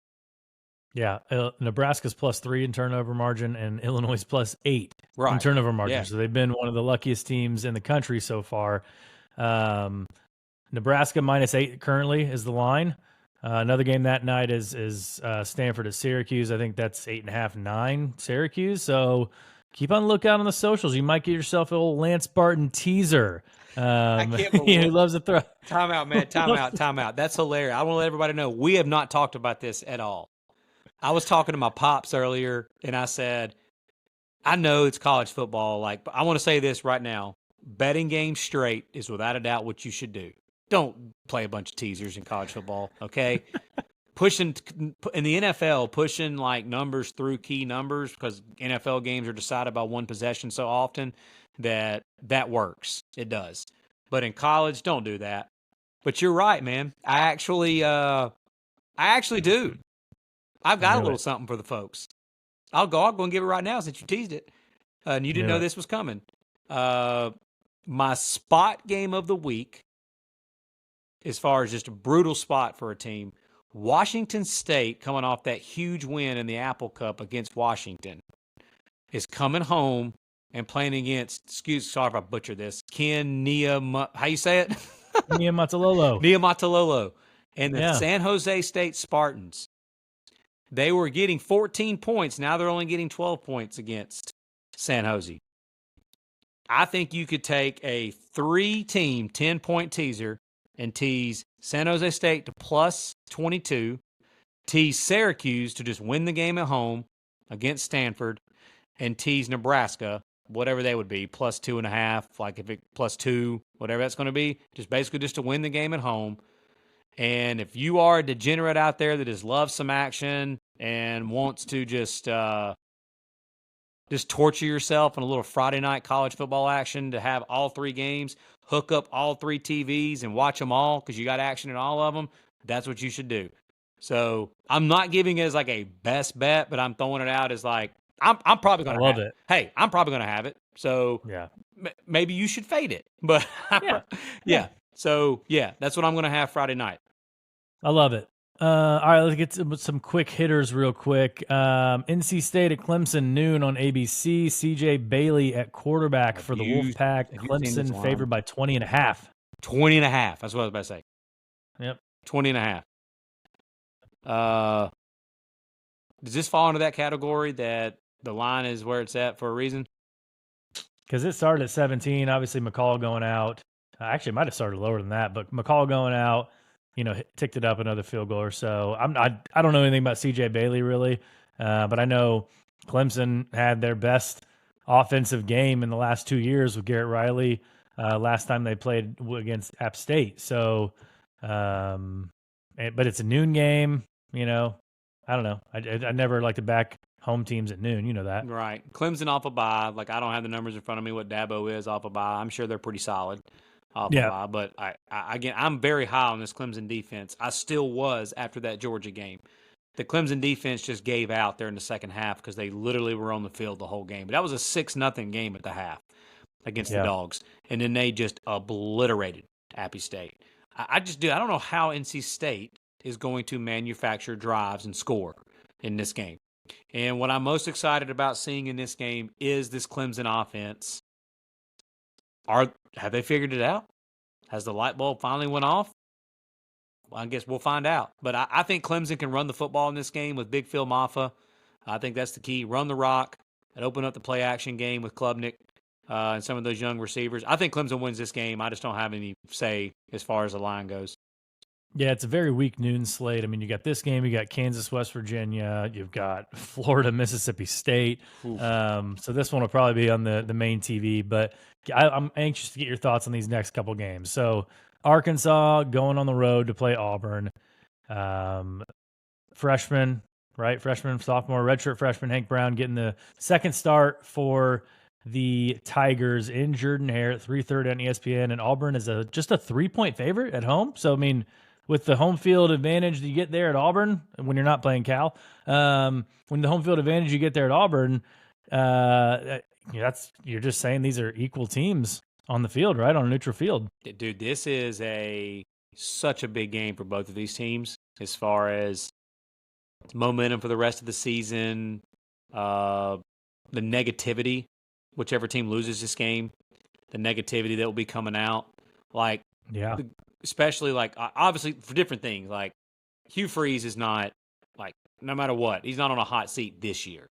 Yeah, Nebraska's +3 in turnover margin, and Illinois +8 in turnover margin. Yeah. So they've been one of the luckiest teams in the country so far. Nebraska -8 currently is the line. Another game that night is Stanford at Syracuse. I think that's 8.5, 9 Syracuse. So keep on the lookout on the socials. You might get yourself a little Lance Barton teaser. He loves to throw. Time out, man. Time out. That's hilarious. I want to let everybody know we have not talked about this at all. I was talking to my pops earlier, and I said, I know it's college football, but I want to say this right now. Betting games straight is without a doubt what you should do. Don't play a bunch of teasers in college football, okay? Pushing in the NFL, pushing numbers through key numbers because NFL games are decided by one possession so often that works. It does. But in college, don't do that. But you're right, man. I actually do. I've got a little something for the folks. I'll go and give it right now since you teased it. And you didn't know this was coming. My spot game of the week, as far as just a brutal spot for a team, Washington State, coming off that huge win in the Apple Cup against Washington, is coming home and playing against, sorry if I butchered this, how you say it? Niumatalolo. Niumatalolo. And the Yeah. San Jose State Spartans, they were getting 14 points. Now they're only getting 12 points against San Jose. I think you could take a 3-team 10-point teaser and tease San Jose State to plus 22, tease Syracuse to just win the game at home against Stanford, and tease Nebraska, whatever they would be, plus 2.5, like if it plus 2, whatever that's going to be, basically just to win the game at home. And if you are a degenerate out there that just loves some action and wants to just torture yourself in a little Friday night college football action to have all 3 games, hook up all 3 TVs and watch them all because you got action in all of them, that's what you should do. So I'm not giving it as like a best bet, but I'm throwing it out as like, I'm probably going to have it. Hey, I'm probably going to have it. So yeah, maybe you should fade it. But yeah. So yeah, that's what I'm going to have Friday night. I love it. All right, let's get to some quick hitters real quick. NC State at Clemson, noon on ABC. CJ Bailey at quarterback for the Wolfpack. Clemson favored by 20.5. 20.5. That's what I was about to say. Yep. 20.5. Does this fall into that category that the line is where it's at for a reason? Because it started at 17. Obviously, McCall going out. Actually, it might have started lower than that, but McCall going out, ticked it up another field goal or so. I don't know anything about CJ Bailey really, but I know Clemson had their best offensive game in the last 2 years with Garrett Riley. Last time they played against App State. So, but it's a noon game. I don't know. I never like to back home teams at noon. You know that. Right. Clemson off a bye. Like, I don't have the numbers in front of me what Dabo is off a bye. I'm sure they're pretty solid off a bye. But, again, I'm very high on this Clemson defense. I still was after that Georgia game. The Clemson defense just gave out there in the second half because they literally were on the field the whole game. But that was a 6-0 game at the half against the Dogs. And then they just obliterated Appy State. I don't know how NC State is going to manufacture drives and score in this game. And what I'm most excited about seeing in this game is this Clemson offense. Have they figured it out? Has the light bulb finally went off? Well, I guess we'll find out. But I think Clemson can run the football in this game with Big Phil Maffa. I think that's the key. Run the rock and open up the play-action game with Klubnik and some of those young receivers. I think Clemson wins this game. I just don't have any say as far as the line goes. Yeah, it's a very weak noon slate. I mean, you got this game, you got Kansas, West Virginia, you've got Florida, Mississippi State. So this one will probably be on the main TV. But I'm anxious to get your thoughts on these next couple games. So Arkansas going on the road to play Auburn. Freshman, sophomore, redshirt freshman Hank Brown getting the second start for the Tigers in Jordan-Hare at 3:30 on ESPN. And Auburn is just a 3-point favorite at home. So, I mean, with the home field advantage that you get there at Auburn, when you're not playing Cal, when the home field advantage you get there at Auburn, you're just saying these are equal teams on the field, right? On a neutral field. Dude, this is such a big game for both of these teams as far as momentum for the rest of the season, the negativity, whichever team loses this game, the negativity that will be coming out. Like, yeah. Especially, like, obviously for different things. Like, Hugh Freeze is not, like, no matter what, he's not on a hot seat this year.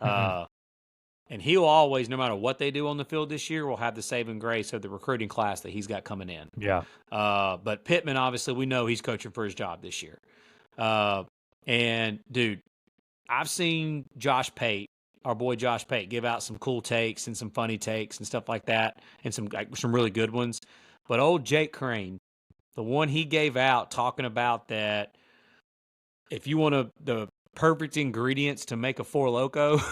And he'll always, no matter what they do on the field this year, will have the saving grace of the recruiting class that he's got coming in. Yeah. But Pittman, obviously, we know he's coaching for his job this year. And, dude, I've seen our boy Josh Pate, give out some cool takes and some funny takes and stuff like that, and some really good ones. But old Jake Crane, the one he gave out talking about that if you want the perfect ingredients to make a Four Loko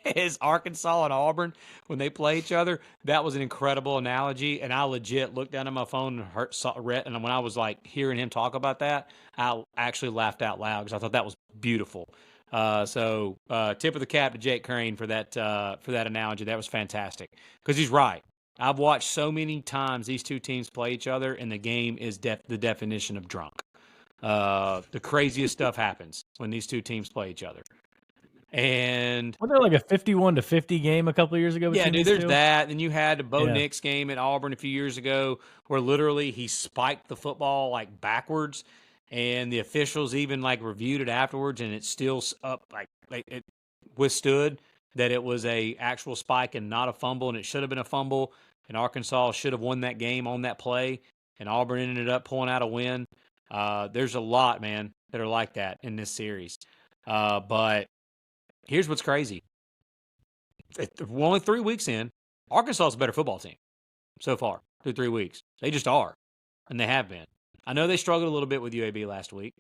is Arkansas and Auburn when they play each other, that was an incredible analogy. And I legit looked down at my phone and when I was like hearing him talk about that, I actually laughed out loud because I thought that was beautiful. So tip of the cap to Jake Crane for that analogy. That was fantastic because he's right. I've watched so many times these two teams play each other, and the game is the definition of drunk. The craziest stuff happens when these two teams play each other. And wasn't there like a 51-50 game a couple of years ago? Yeah, dude, there's that. Then you had the Bo Nix game at Auburn a few years ago where literally he spiked the football like backwards and the officials even like reviewed it afterwards, and it's still up, like it withstood that it was a actual spike and not a fumble, and it should have been a fumble, and Arkansas should have won that game on that play, and Auburn ended up pulling out a win. There's a lot, man, that are like that in this series. But here's what's crazy. We're only 3 weeks in. Arkansas is a better football team so far through 3 weeks. They just are, and they have been. I know they struggled a little bit with UAB last week,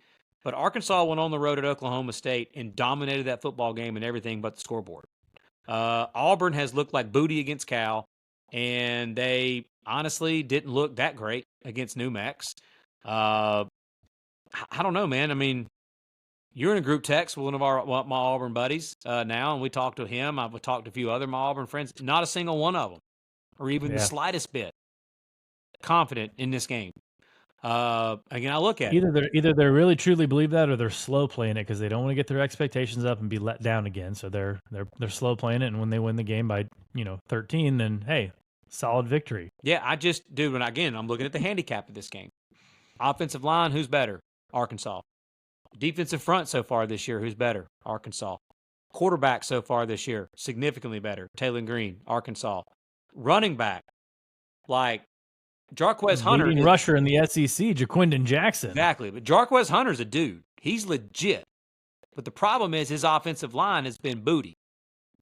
but Arkansas went on the road at Oklahoma State and dominated that football game and everything but the scoreboard. Auburn has looked like booty against Cal, and they honestly didn't look that great against New Mex. I don't know, man. I mean, you're in a group text with one of my Auburn buddies now, and we talked to him. I've talked to a few other my Auburn friends. Not a single one of them, or even the slightest bit, confident in this game. Again, I look at either they really truly believe that, or they're slow playing it because they don't want to get their expectations up and be let down again. So they're slow playing it, and when they win the game by 13, then hey, solid victory. Yeah, I'm looking at the handicap of this game. Offensive line, who's better? Arkansas. Defensive front so far this year, who's better? Arkansas. Quarterback so far this year, significantly better. Taylor Green, Arkansas. Running back, like Jarquez Hunter. Leading rusher in the SEC, Jaquindon Jackson. Exactly, but Jarquez Hunter's a dude. He's legit. But the problem is his offensive line has been booty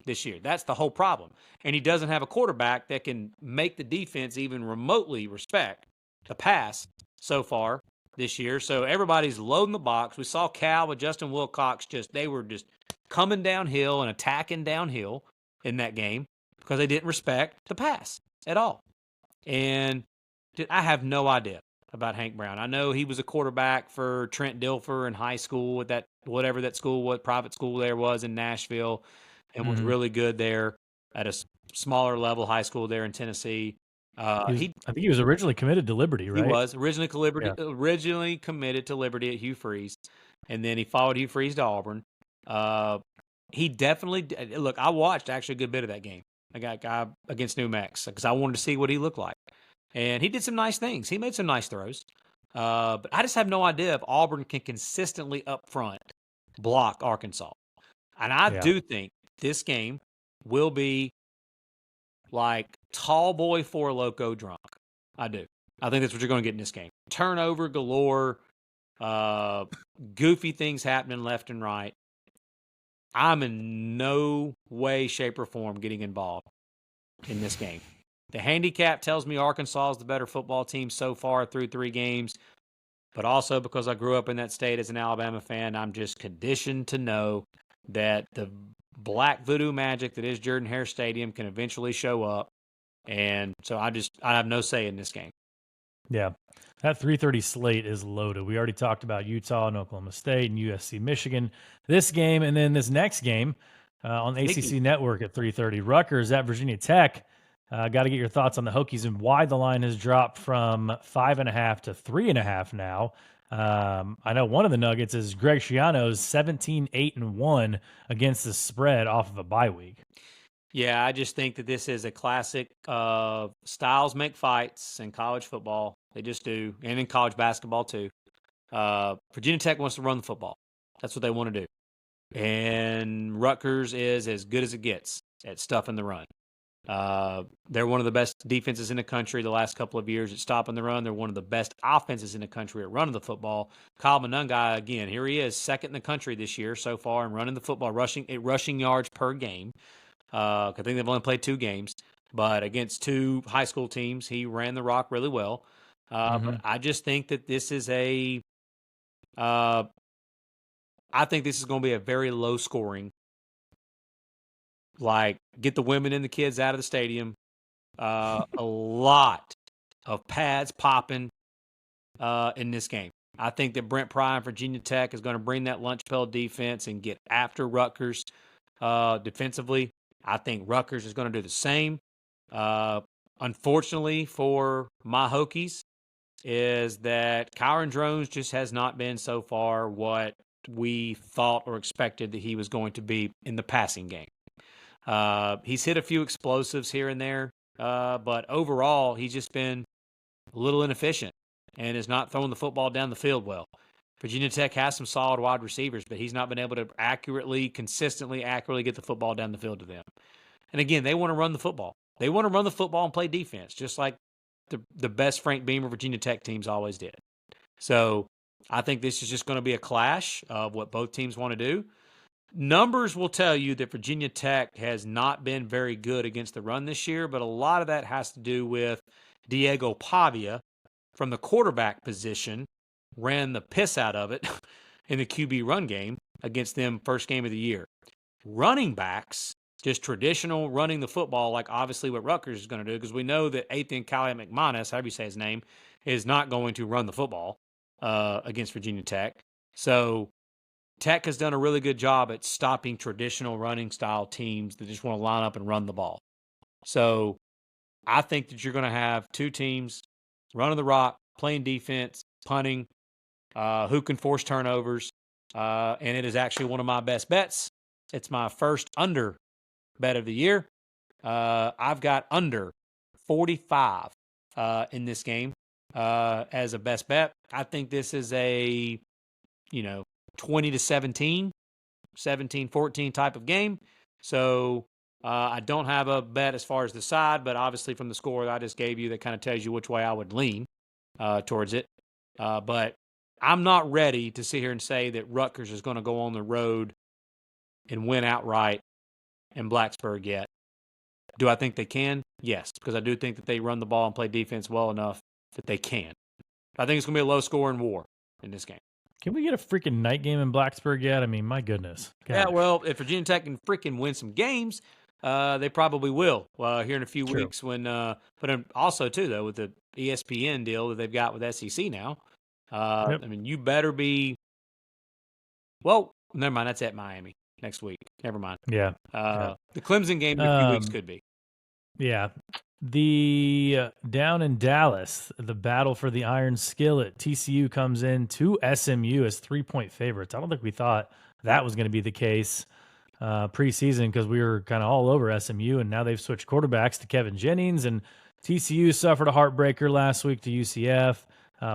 this year. That's the whole problem. And he doesn't have a quarterback that can make the defense even remotely respect the pass so far this year. So everybody's loading the box. We saw Cal with Justin Wilcox, they were just coming downhill and attacking downhill in that game because they didn't respect the pass at all. And I have no idea about Hank Brown. I know he was a quarterback for Trent Dilfer in high school at whatever that school was, private school there was in Nashville, and was really good there at a smaller level high school there in Tennessee. I think he was originally committed to Liberty, right? He was originally committed to Liberty at Hugh Freeze, and then he followed Hugh Freeze to Auburn. He definitely look. I watched actually a good bit of that game. I got against New Mex because I wanted to see what he looked like, and he did some nice things. He made some nice throws, but I just have no idea if Auburn can consistently up front block Arkansas, and I do think this game will be like tall boy four loco drunk. I do. I think that's what you're going to get in this game. Turnover galore, goofy things happening left and right. I'm in no way, shape, or form getting involved in this game. The handicap tells me Arkansas is the better football team so far through 3 games, but also because I grew up in that state as an Alabama fan, I'm just conditioned to know that the black voodoo magic that is Jordan-Hare Stadium can eventually show up. And so I have no say in this game. Yeah. That 3:30 slate is loaded. We already talked about Utah and Oklahoma State and USC Michigan. This game, and then this next game on the ACC Network at 3:30. Rutgers at Virginia Tech. Got to get your thoughts on the Hokies and why the line has dropped from 5.5 to 3.5 now. I know one of the nuggets is Greg Schiano's 17-8-1 against the spread off of a bye week. Yeah, I just think that this is a classic of styles make fights in college football. They just do, and in college basketball too. Virginia Tech wants to run the football. That's what they want to do. And Rutgers is as good as it gets at stuffing the run. They're one of the best defenses in the country the last couple of years at stopping the run. They're one of the best offenses in the country at running the football. Kyle Monungai, again, here he is, second in the country this year so far in running the football, rushing yards per game. I think they've only played 2 games, but against 2 high school teams, he ran the rock really well. But I just think that this is I think this is going to be a very low scoring, like get the women and the kids out of the stadium. A lot of pads popping in this game. I think that Brent Pry and Virginia Tech is going to bring that lunch pail defense and get after Rutgers defensively. I think Rutgers is going to do the same. Unfortunately for my Hokies, is that Kyron Drones just has not been so far what we thought or expected that he was going to be in the passing game. He's hit a few explosives here and there, but overall he's just been a little inefficient and is not throwing the football down the field well. Virginia Tech has some solid wide receivers, but he's not been able to consistently get the football down the field to them. And again, they want to run the football. They want to run the football and play defense, just like the best Frank Beamer Virginia Tech teams always did. So I think this is just going to be a clash of what both teams want to do. Numbers will tell you that Virginia Tech has not been very good against the run this year, but a lot of that has to do with Diego Pavia from the quarterback position ran the piss out of it in the QB run game against them first game of the year. Running backs, just traditional running the football, like obviously what Rutgers is going to do, because we know that Ethan Callie McManus, however you say his name, is not going to run the football against Virginia Tech. So Tech has done a really good job at stopping traditional running style teams that just want to line up and run the ball. So I think that you're going to have two teams running the rock, playing defense, punting, who can force turnovers, and it is actually one of my best bets. It's my first under bet of the year. I've got under 45 in this game as a best bet. I think this is a 20-17, 17-14 type of game. So I don't have a bet as far as the side, but obviously from the score that I just gave you, that kind of tells you which way I would lean towards it. But I'm not ready to sit here and say that Rutgers is going to go on the road and win outright in Blacksburg yet. Do I think they can? Yes, because I do think that they run the ball and play defense well enough that they can. I think it's going to be a low-scoring war in this game. Can we get a freaking night game in Blacksburg yet? I mean, my goodness. Gosh. Yeah, well, if Virginia Tech can freaking win some games, they probably will here in a few weeks. But also, too, though, with the ESPN deal that they've got with SEC now, I mean, you better be – well, never mind. That's at Miami next week. Never mind. Yeah. The Clemson game in a few weeks could be. Yeah. The down in Dallas, the battle for the Iron Skillet, TCU comes in to SMU as 3-point favorites. I don't think we thought that was going to be the case preseason because we were kind of all over SMU, and now they've switched quarterbacks to Kevin Jennings, and TCU suffered a heartbreaker last week to UCF,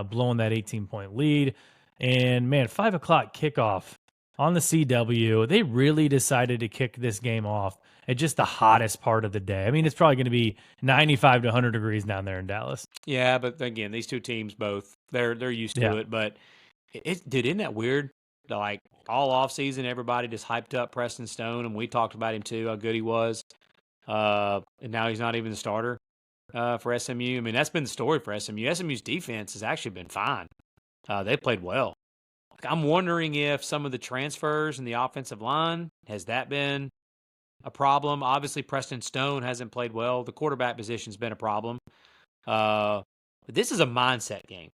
blowing that 18-point lead. And, man, 5 o'clock kickoff on the CW. They really decided to kick this game off at just the hottest part of the day. I mean, it's probably going to be 95 to 100 degrees down there in Dallas. Yeah, but again, these two teams both, they're used to it. But, dude, isn't that weird? Like, all offseason, everybody just hyped up Preston Stone, and we talked about him too, how good he was. And now he's not even the starter for SMU. I mean, that's been the story for SMU. SMU's defense has actually been fine. They played well. I'm wondering if some of the transfers in the offensive line, has that been a problem? Obviously, Preston Stone hasn't played well. The quarterback position's been a problem. But this is a mindset game.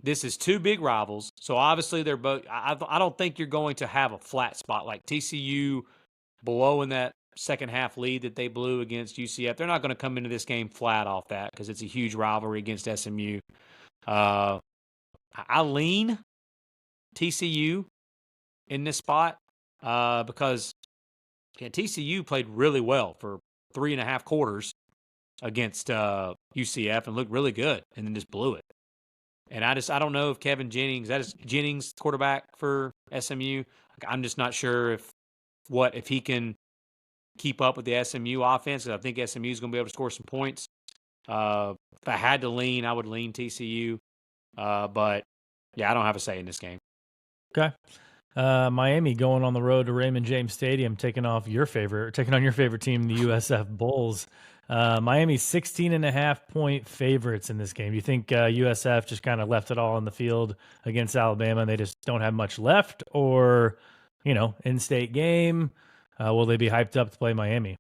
This is two big rivals. So, obviously, they're both – I don't think you're going to have a flat spot like TCU blowing that second half lead that they blew against UCF. They're not going to come into this game flat off that because it's a huge rivalry against SMU. I lean TCU in this spot because TCU played really well for 3.5 quarters against UCF and looked really good and then just blew it. And I don't know if Kevin Jennings, that is Jennings quarterback for SMU. I'm just not sure if he can keep up with the SMU offense. I think SMU is going to be able to score some points. If I had to lean, I would lean TCU. But yeah, I don't have a say in this game. Okay. Miami going on the road to Raymond James Stadium, taking on your favorite team, the USF Bulls. Miami's 16.5-point favorites in this game. Do you think USF just kind of left it all on the field against Alabama and they just don't have much left? Or, in-state game, will they be hyped up to play Miami?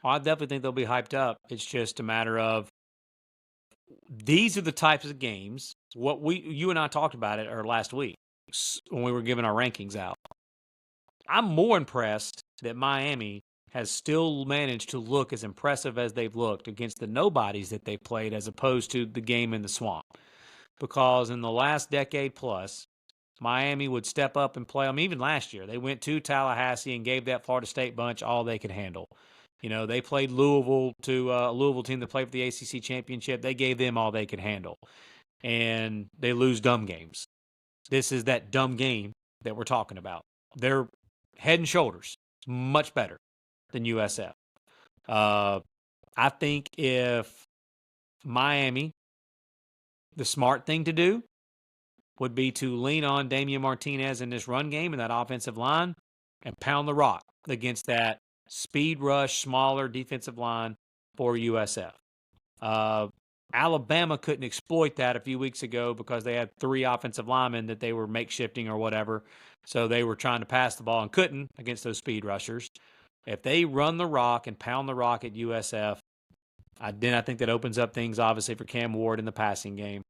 I definitely think they'll be hyped up. It's just a matter of these are the types of games. You and I talked about it last week when we were giving our rankings out. I'm more impressed that Miami has still managed to look as impressive as they've looked against the nobodies that they played as opposed to the game in the swamp. Because in the last decade plus, Miami would step up and play. I mean, even last year, they went to Tallahassee and gave that Florida State bunch all they could handle. They played Louisville to a Louisville team that played for the ACC championship. They gave them all they could handle. And they lose dumb games. this is that dumb game that we're talking about. They're head and shoulders much better than USF. I think if Miami, the smart thing to do would be to lean on Damian Martinez in this run game and that offensive line and pound the rock against that speed rush, smaller defensive line for USF. Alabama couldn't exploit that a few weeks ago because they had 3 offensive linemen that they were makeshifting or whatever. So they were trying to pass the ball and couldn't against those speed rushers. If they run the rock and pound the rock at USF, I think that opens up things, obviously, for Cam Ward in the passing game.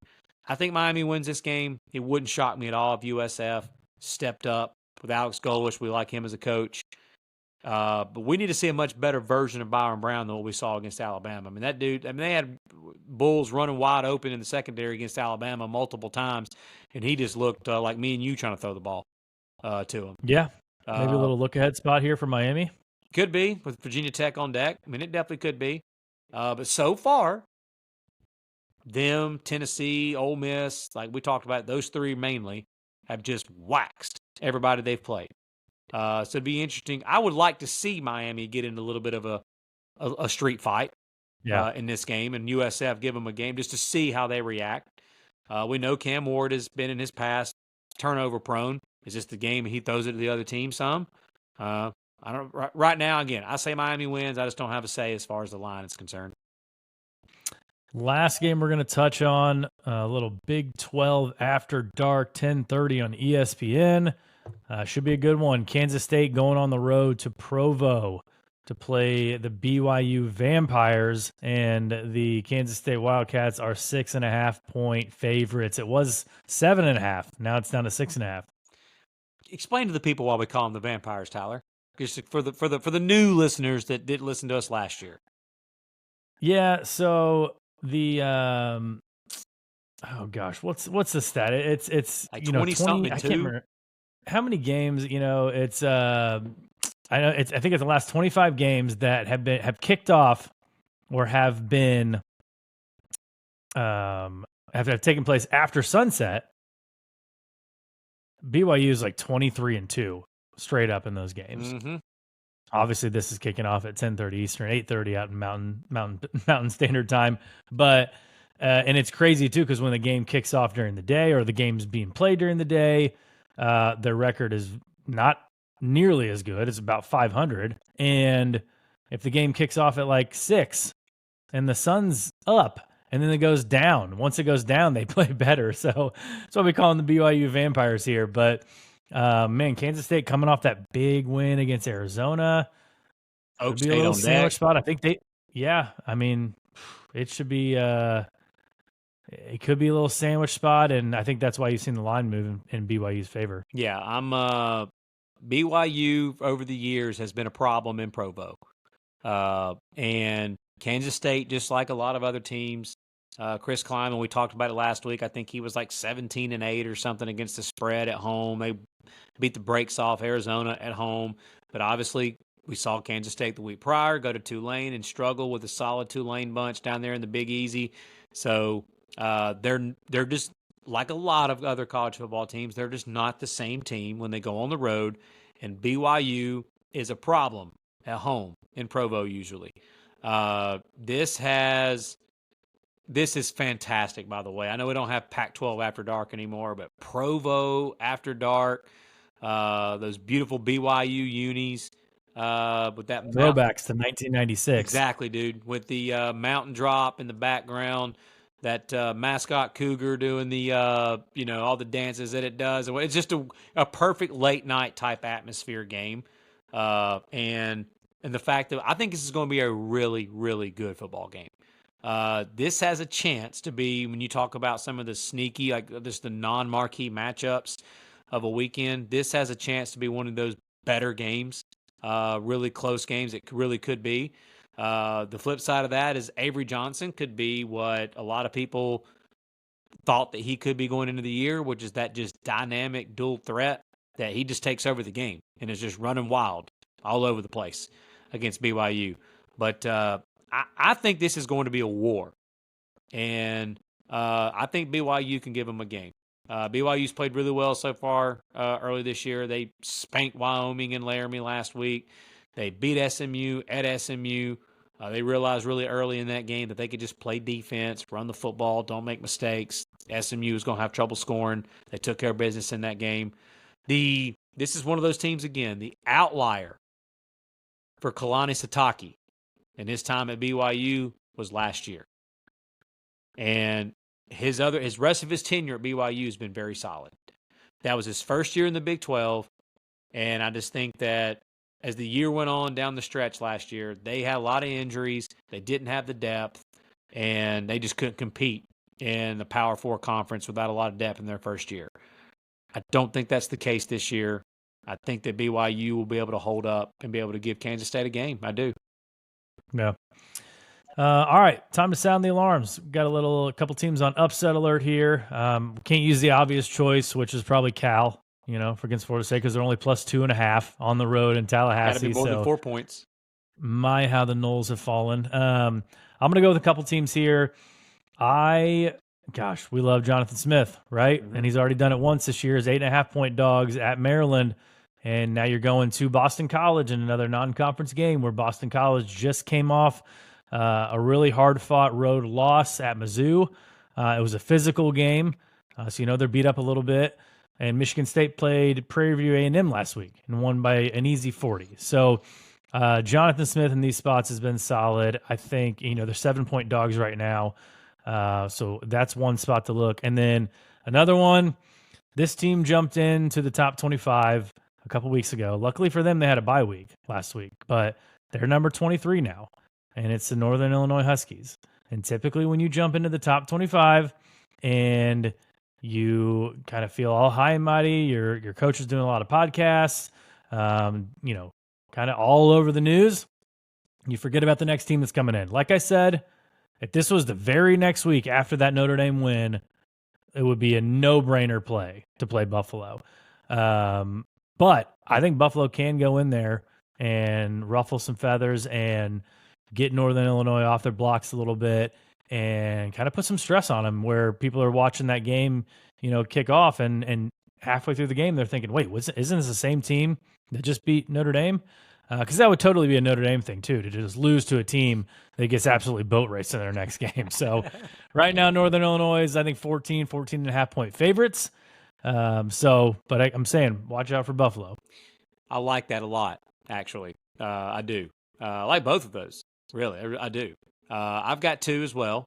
I think Miami wins this game. It wouldn't shock me at all if USF stepped up with Alex Golesh. We like him as a coach. But we need to see a much better version of Byron Brown than what we saw against Alabama. I mean, that dude, they had Bulls running wide open in the secondary against Alabama multiple times, and he just looked like me and you trying to throw the ball to him. Yeah, maybe a little look-ahead spot here for Miami. Could be, with Virginia Tech on deck. I mean, it definitely could be. But so far, them, Tennessee, Ole Miss, like we talked about, those 3 mainly have just waxed everybody they've played. So it'd be interesting. I would like to see Miami get into a little bit of a street fight in this game, and USF give them a game just to see how they react. We know Cam Ward has been in his past turnover prone. Is this the game he throws it to the other team some? I don't. Right now, again, I say Miami wins. I just don't have a say as far as the line is concerned. Last game we're going to touch on, a little Big 12 after dark, 10:30 on ESPN. Should be a good one. Kansas State going on the road to Provo to play the BYU Vampires, and the Kansas State Wildcats are 6.5-point favorites. It was 7.5. Now it's down to 6.5. Explain to the people why we call them the Vampires, Tyler. Just for the new listeners that didn't listen to us last year. Yeah, so the oh gosh, what's the stat? It's like 20 something. I can't remember how many games. It's I think it's the last 25 games that have kicked off or have been have taken place after sunset. BYU is like 23-2 straight up in those games. Mm-hmm. Obviously, this is kicking off at 10:30 Eastern, 8:30 out in Mountain Standard Time. But and it's crazy too because when the game kicks off during the day or the game's being played during the day, their record is not nearly as good. It's about 500. And if the game kicks off at like 6 and the sun's up and then it goes down, once it goes down, they play better. So that's why we call them the BYU Vampires here. But man, Kansas State coming off that big win against Arizona. Oak State be a little sandwich spot. I think I mean, it should be it could be a little sandwich spot, and I think that's why you've seen the line move in BYU's favor. Yeah, I'm BYU over the years has been a problem in Provo. And Kansas State, just like a lot of other teams, Chris Kleiman, we talked about it last week. I think he was like 17-8 or something against the spread at home. They beat the brakes off Arizona at home. But obviously, we saw Kansas State the week prior go to Tulane and struggle with a solid Tulane bunch down there in the Big Easy. So they're just like a lot of other college football teams. They're just not the same team when they go on the road. And BYU is a problem at home in Provo usually. This is fantastic, by the way. I know we don't have Pac-12 After Dark anymore, but Provo After Dark, those beautiful BYU unis with that throwbacks to 1996. Exactly, dude. With the mountain drop in the background, that mascot cougar doing the all the dances that it does. It's just a perfect late night type atmosphere game, and the fact that I think this is going to be a really, really good football game. This has a chance to be, when you talk about some of the sneaky, like just the non-marquee matchups of a weekend, this has a chance to be one of those better games, really close games. It really could be. The flip side of that is Avery Johnson could be what a lot of people thought that he could be going into the year, which is that just dynamic dual threat that he just takes over the game and is just running wild all over the place against BYU. But I think this is going to be a war, and I think BYU can give them a game. BYU's played really well so far early this year. They spanked Wyoming and Laramie last week. They beat SMU at SMU. They realized really early in that game that they could just play defense, run the football, don't make mistakes. SMU was going to have trouble scoring. They took care of business in that game. This is one of those teams, again, the outlier for Kalani Sitake and his time at BYU was last year. And his rest of his tenure at BYU has been very solid. That was his first year in the Big 12, and I just think that as the year went on down the stretch last year, they had a lot of injuries, they didn't have the depth, and they just couldn't compete in the Power 4 conference without a lot of depth in their first year. I don't think that's the case this year. I think that BYU will be able to hold up and be able to give Kansas State a game. I do. Yeah. All right, time to sound the alarms. Got a couple teams on upset alert here. Can't use the obvious choice, which is probably Cal, for against Florida State because they're only plus 2.5 on the road in Tallahassee. Got to be more than 4 points. How the Noles have fallen. I'm going to go with a couple teams here. We love Jonathan Smith, right? Mm-hmm. And he's already done it once this year. His 8.5-point dogs at Maryland. And now you're going to Boston College in another non-conference game where Boston College just came off a really hard-fought road loss at Mizzou. It was a physical game, so they're beat up a little bit. And Michigan State played Prairie View A&M last week and won by an easy 40. So Jonathan Smith in these spots has been solid. I think, they're 7-point dogs right now. So that's one spot to look. And then another one, this team jumped into the top 25 a couple weeks ago. Luckily for them, they had a bye week last week, but they're number 23 now, and it's the Northern Illinois Huskies. And typically when you jump into the top 25 and you kind of feel all high and mighty, your coach is doing a lot of podcasts, kind of all over the news, you forget about the next team that's coming in. Like I said, if this was the very next week after that Notre Dame win, it would be a no-brainer play to play Buffalo. But I think Buffalo can go in there and ruffle some feathers and get Northern Illinois off their blocks a little bit and kind of put some stress on them where people are watching that game, kick off and halfway through the game, they're thinking, wait, isn't this the same team that just beat Notre Dame? Because that would totally be a Notre Dame thing, too, to just lose to a team that gets absolutely boat raced in their next game. So right now, Northern Illinois is, I think, 14.5-point favorites. I'm saying watch out for Buffalo. I like that a lot, actually. I do. I like both of those, really. I do. I've got two as well.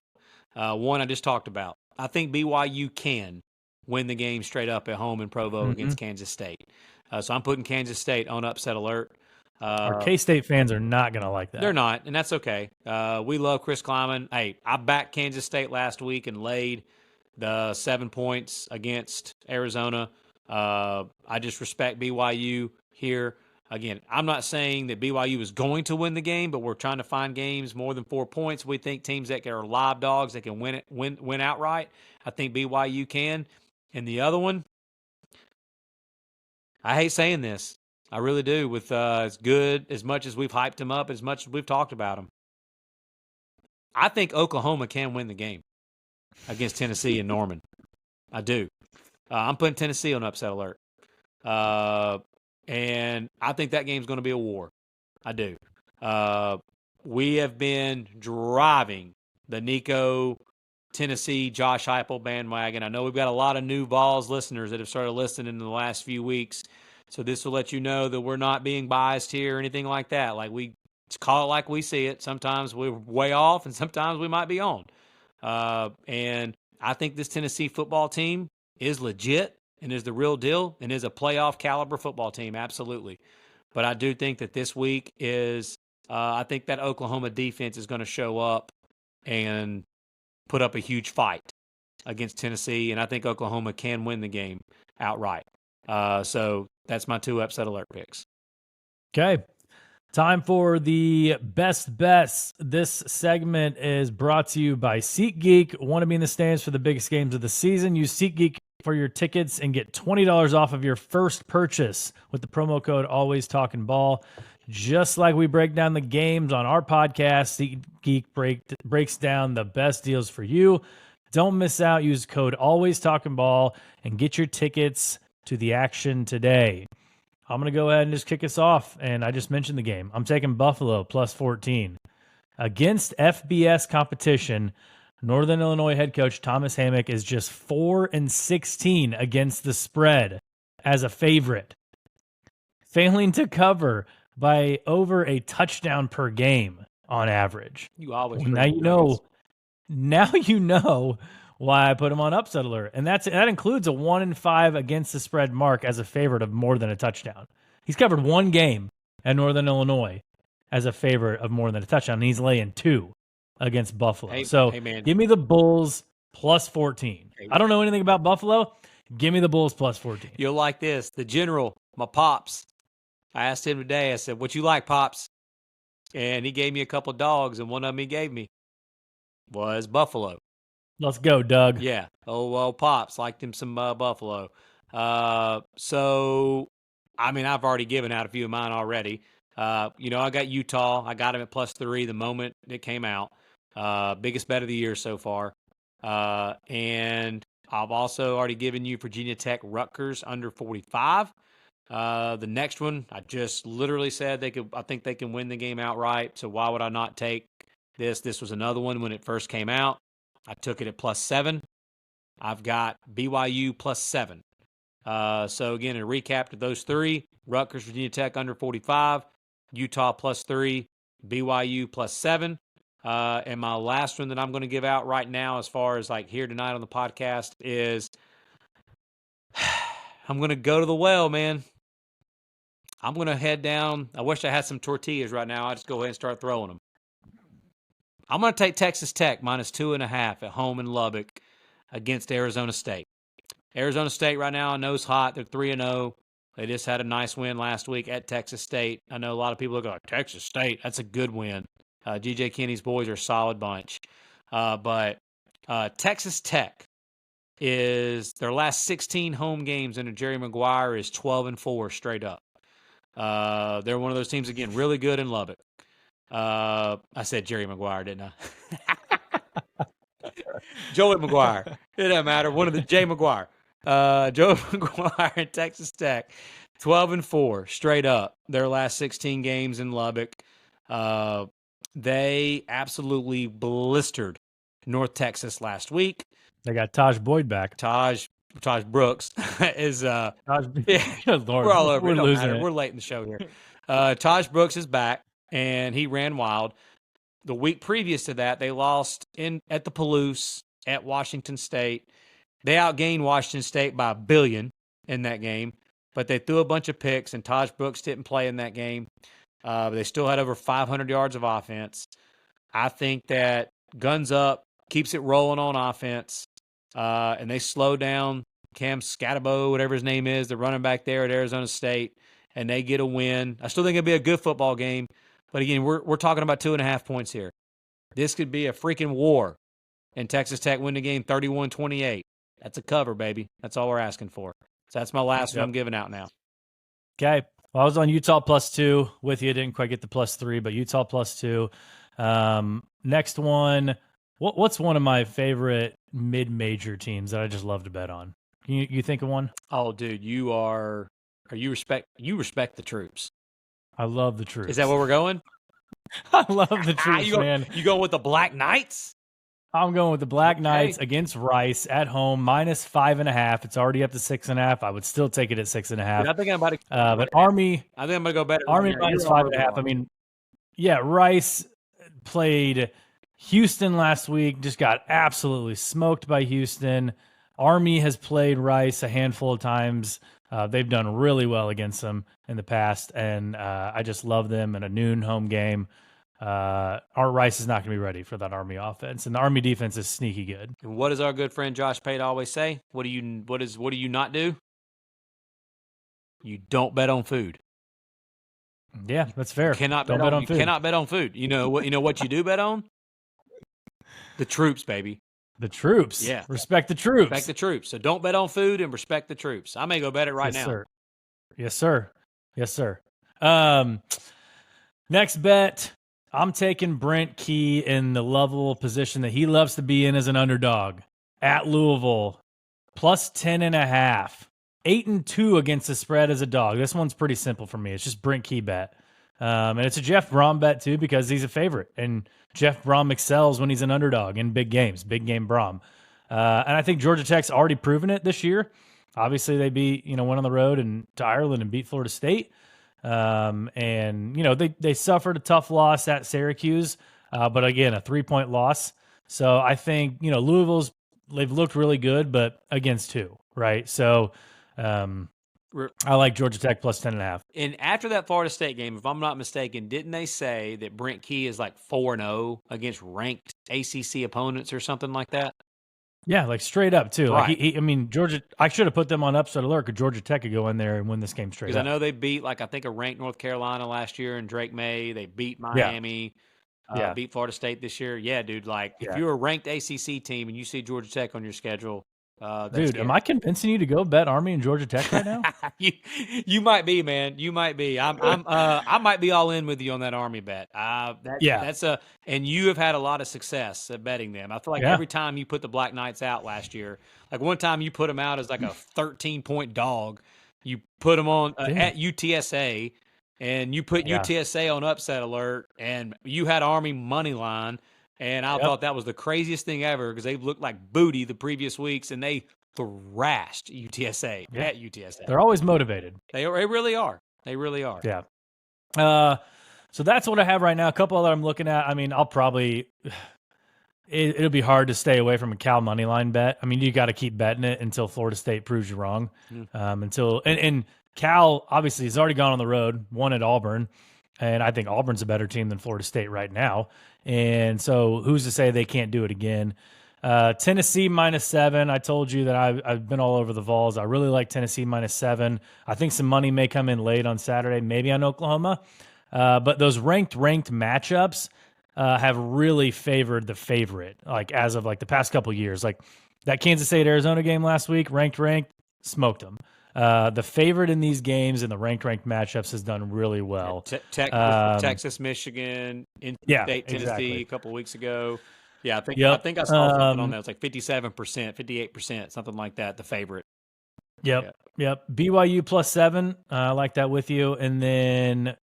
One I just talked about. I think BYU can win the game straight up at home in Provo against Kansas State. So I'm putting Kansas State on upset alert. Our K-State fans are not going to like that. They're not, and that's okay. We love Chris Kleiman. Hey, I backed Kansas State last week and laid the 7 points against Arizona. I just respect BYU here. Again, I'm not saying that BYU is going to win the game, but we're trying to find games more than 4 points. We think teams that are live dogs that can win outright. I think BYU can. And the other one, I hate saying this. I really do. With as good as much as we've hyped him up, as much as we've talked about him, I think Oklahoma can win the game against Tennessee and Norman. I do. I'm putting Tennessee on upset alert. And I think that game's going to be a war. I do. We have been driving the Nico, Tennessee, Josh Heupel bandwagon. I know we've got a lot of new Vols listeners that have started listening in the last few weeks. So this will let you know that we're not being biased here or anything like that. We call it like we see it. Sometimes we're way off and sometimes we might be on. And I think this Tennessee football team is legit and is the real deal and is a playoff caliber football team, absolutely. But I do think that this week is I think that Oklahoma defense is going to show up and put up a huge fight against Tennessee, and I think Oklahoma can win the game outright. So that's my two upset alert picks. Okay. Time for the best bets. This segment is brought to you by SeatGeek. Want to be in the stands for the biggest games of the season? Use SeatGeek for your tickets and get $20 off of your first purchase with the promo code AlwaysTalkinBall. Just like we break down the games on our podcast, SeatGeek breaks down the best deals for you. Don't miss out. Use code AlwaysTalkinBall and get your tickets to the action today. I'm going to go ahead and just kick us off. And I just mentioned the game. I'm taking Buffalo plus 14. Against FBS competition, Northern Illinois head coach Thomas Hammock is just 4-16 against the spread as a favorite, failing to cover by over a touchdown per game on average. You always Now you know why I put him on upset alert, and that includes a 1-5 against the spread mark as a favorite of more than a touchdown. He's covered one game at Northern Illinois as a favorite of more than a touchdown, and he's laying 2 against Buffalo. Give me the Bulls plus 14. I don't know anything about Buffalo. Give me the Bulls plus 14. You'll like this. The general, my pops, I asked him today, I said, what you like, Pops? And he gave me a couple dogs, and one of them he gave me was Buffalo. Let's go, Doug. Yeah. Oh, well, Pops liked him some Buffalo. So, I mean, I've already given out a few of mine already. I got Utah. I got him at plus 3 the moment it came out. Biggest bet of the year so far. And I've also already given you Virginia Tech Rutgers under 45. The next one, I just literally said I think they can win the game outright. So why would I not take this? This was another one when it first came out. I took it at plus 7. I've got BYU plus 7. So again, a recap to those 3, Rutgers, Virginia Tech under 45, Utah plus 3, BYU plus 7. And my last one that I'm going to give out right now as far as like here tonight on the podcast is I'm going to go to the well, man. I'm going to head down. I wish I had some tortillas right now. I'll just go ahead and start throwing them. I'm going to take Texas Tech minus 2.5 at home in Lubbock against Arizona State. Arizona State right now I know is hot. They're 3-0. They just had a nice win last week at Texas State. I know a lot of people look like Texas State. That's a good win. G.J. Kinney's boys are a solid bunch. But Texas Tech is their last 16 home games under Jerry Maguire is 12-4 straight up. They're one of those teams, again, really good in Lubbock. I said Jerry Maguire, didn't I? Joey Maguire. It doesn't matter. One of the Jay Maguire. Joey Maguire and Texas Tech, 12-4 straight up. Their last 16 games in Lubbock. They absolutely blistered North Texas last week. They got Taj Boyd back. Taj Brooks is Lord, we're all over. We're losing it. We're late in the show here. Taj Brooks is back, and he ran wild. The week previous to that, they lost at the Palouse at Washington State. They outgained Washington State by 1 billion in that game, but they threw a bunch of picks, and Taj Brooks didn't play in that game. But they still had over 500 yards of offense. I think that guns up, keeps it rolling on offense, and they slow down Cam Scatabo, whatever his name is, the running back there at Arizona State, and they get a win. I still think it'll be a good football game, but again, we're talking about 2.5 points here. This could be a freaking war, and Texas Tech win the game 31-28. That's a cover, baby. That's all we're asking for. So that's my last one I'm giving out now. Okay. Well, I was on Utah plus 2 with you. Didn't quite get the plus 3, but Utah plus 2. Next one. What's one of my favorite mid-major teams that I just love to bet on? You think of one? Oh, dude, you respect the troops. I love the troops. Is that where we're going? I love the troops, man. You going with the Black Knights? I'm going with the Black Knights against Rice at home, minus 5.5. It's already up to 6.5. I would still take it at 6.5. I think I'm about to. But Army. I think I'm gonna go better. Army minus 5.5. I mean, yeah, Rice played Houston last week. Just got absolutely smoked by Houston. Army has played Rice a handful of times. They've done really well against them in the past, and I just love them in a noon home game. Our Rice is not going to be ready for that Army offense, and the Army defense is sneaky good. And what does our good friend Josh Pate always say? What do you not do? You don't bet on food. Yeah, that's fair. You cannot bet on food. You know what you do bet on? The troops, baby. The troops. Yeah. Respect the troops. Respect the troops. So don't bet on food and respect the troops. I may go bet it right now. Sir. Yes, sir. Yes, sir. Next bet. I'm taking Brent Key in the level position that he loves to be in as an underdog. at Louisville, plus 10.5. 8-2 against the spread as a dog. This one's pretty simple for me. It's just Brent Key bet. And it's a Jeff Brom bet, too, because he's a favorite. And Jeff Brom excels when he's an underdog in big games, big game Brom. And I think Georgia Tech's already proven it this year. Obviously, they went on the road and to Ireland and beat Florida State. And, they suffered a tough loss at Syracuse, but again, a 3-point loss. So I think, they've looked really good, but against two, right? So I like Georgia Tech plus 10.5. And after that Florida State game, if I'm not mistaken, didn't they say that Brent Key is like 4-0 against ranked ACC opponents or something like that? Yeah, like straight up too. Right. Like Georgia. I should have put them on upset alert because Georgia Tech could go in there and win this game straight up. Because I know they beat I think a ranked North Carolina last year in Drake May. They beat Miami. Beat Florida State this year. Yeah, dude. If you're a ranked ACC team and you see Georgia Tech on your schedule, dude, am I convincing you to go bet Army and Georgia Tech right now? you might be, man. You might be. I might be all in with you on that Army bet. And you have had a lot of success at betting them. I feel like every time you put the Black Knights out last year, like one time you put them out as like a 13-point dog. You put them on at UTSA, and you put UTSA on upset alert, and you had Army money line. And I thought that was the craziest thing ever because they've looked like booty the previous weeks, and they thrashed UTSA at UTSA. They're always motivated. They really are. They really are. Yeah. So that's what I have right now. A couple other I'm looking at. I mean, I'll probably it'll be hard to stay away from a Cal money line bet. I mean, you got to keep betting it until Florida State proves you wrong. And Cal obviously has already gone on the road, won at Auburn. And I think Auburn's a better team than Florida State right now. And so who's to say they can't do it again? Tennessee -7. I told you that I've been all over the Vols. I really like Tennessee -7. I think some money may come in late on Saturday, maybe on Oklahoma. But those ranked matchups have really favored the favorite, like as of like the past couple years. Like that Kansas State-Arizona game last week, ranked, smoked them. The favorite in these games and the ranked matchups has done really well. Texas, Michigan, State, Tennessee a couple weeks ago. Yeah, I think I saw something on that. It's like 57%, 58%, something like that. The favorite. Yep. BYU +7. I like that with you. And then,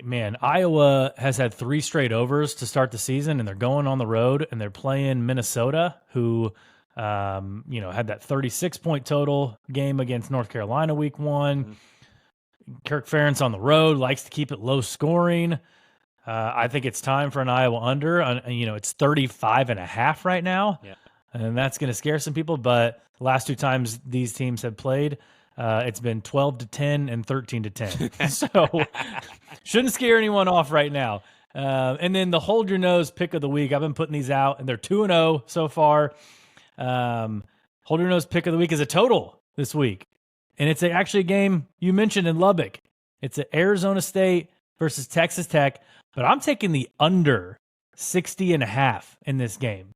man, Iowa has had 3 straight overs to start the season, and they're going on the road and they're playing Minnesota, who had that 36-point total game against North Carolina week 1. Mm-hmm. Kirk Ferentz on the road likes to keep it low scoring. I think it's time for an Iowa under. It's 35.5 right now, and that's going to scare some people. But the last 2 times these teams have played, it's been 12-10 and 13-10. So shouldn't scare anyone off right now. And then the hold your nose pick of the week. I've been putting these out, and they're 2-0 so far. Hold your nose pick of the week is a total this week, and it's actually a game you mentioned in Lubbock. It's at Arizona State versus Texas Tech, but I'm taking the under 60.5 in this game,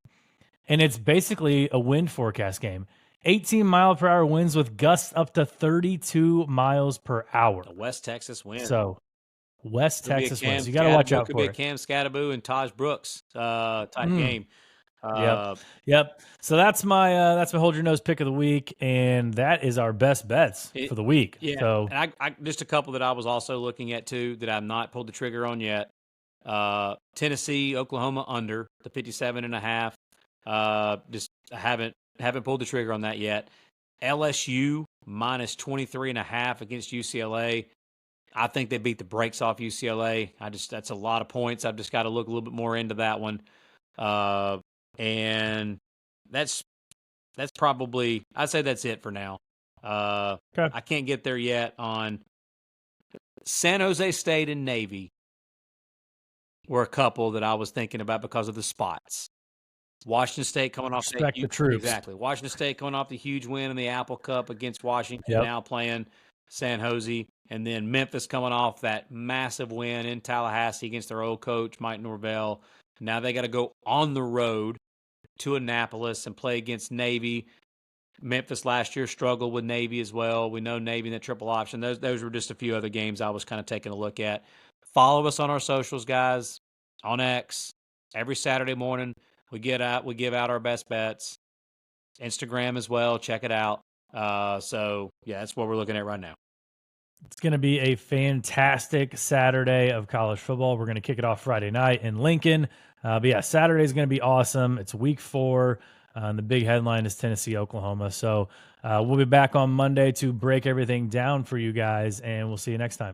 and it's basically a wind forecast game. 18-mile-per-hour winds with gusts up to 32 miles per hour. The West Texas wind. So West Texas winds. You got to watch out for it. Could be a Cam Scattaboo and Taj Brooks type game. Yep. So that's my hold your nose pick of the week, and that is our best bets for the week. Yeah. So and I just a couple that I was also looking at too that I've not pulled the trigger on yet. Tennessee, Oklahoma under the 57.5. Just I haven't pulled the trigger on that yet. LSU -23.5 against UCLA. I think they beat the brakes off UCLA. That's a lot of points. I've just got to look a little bit more into that one. And that's probably, I'd say that's it for now. Okay. I can't get there yet on San Jose State and Navy were a couple that I was thinking about because of the spots. Washington State coming off the troops. Exactly. Washington State coming off the huge win in the Apple Cup against Washington, now playing San Jose. And then Memphis coming off that massive win in Tallahassee against their old coach, Mike Norvell. Now they got to go on the road to Annapolis and play against Navy. Memphis last year struggled with Navy as well. We know Navy in the triple option. Those were just a few other games I was kind of taking a look at. Follow us on our socials, guys, on X. Every Saturday morning we give out our best bets. Instagram as well. Check it out. So yeah, that's what we're looking at right now. It's going to be a fantastic Saturday of college football. We're going to kick it off Friday night in Lincoln. But yeah, Saturday is going to be awesome. It's week 4. And the big headline is Tennessee, Oklahoma. So we'll be back on Monday to break everything down for you guys, and we'll see you next time.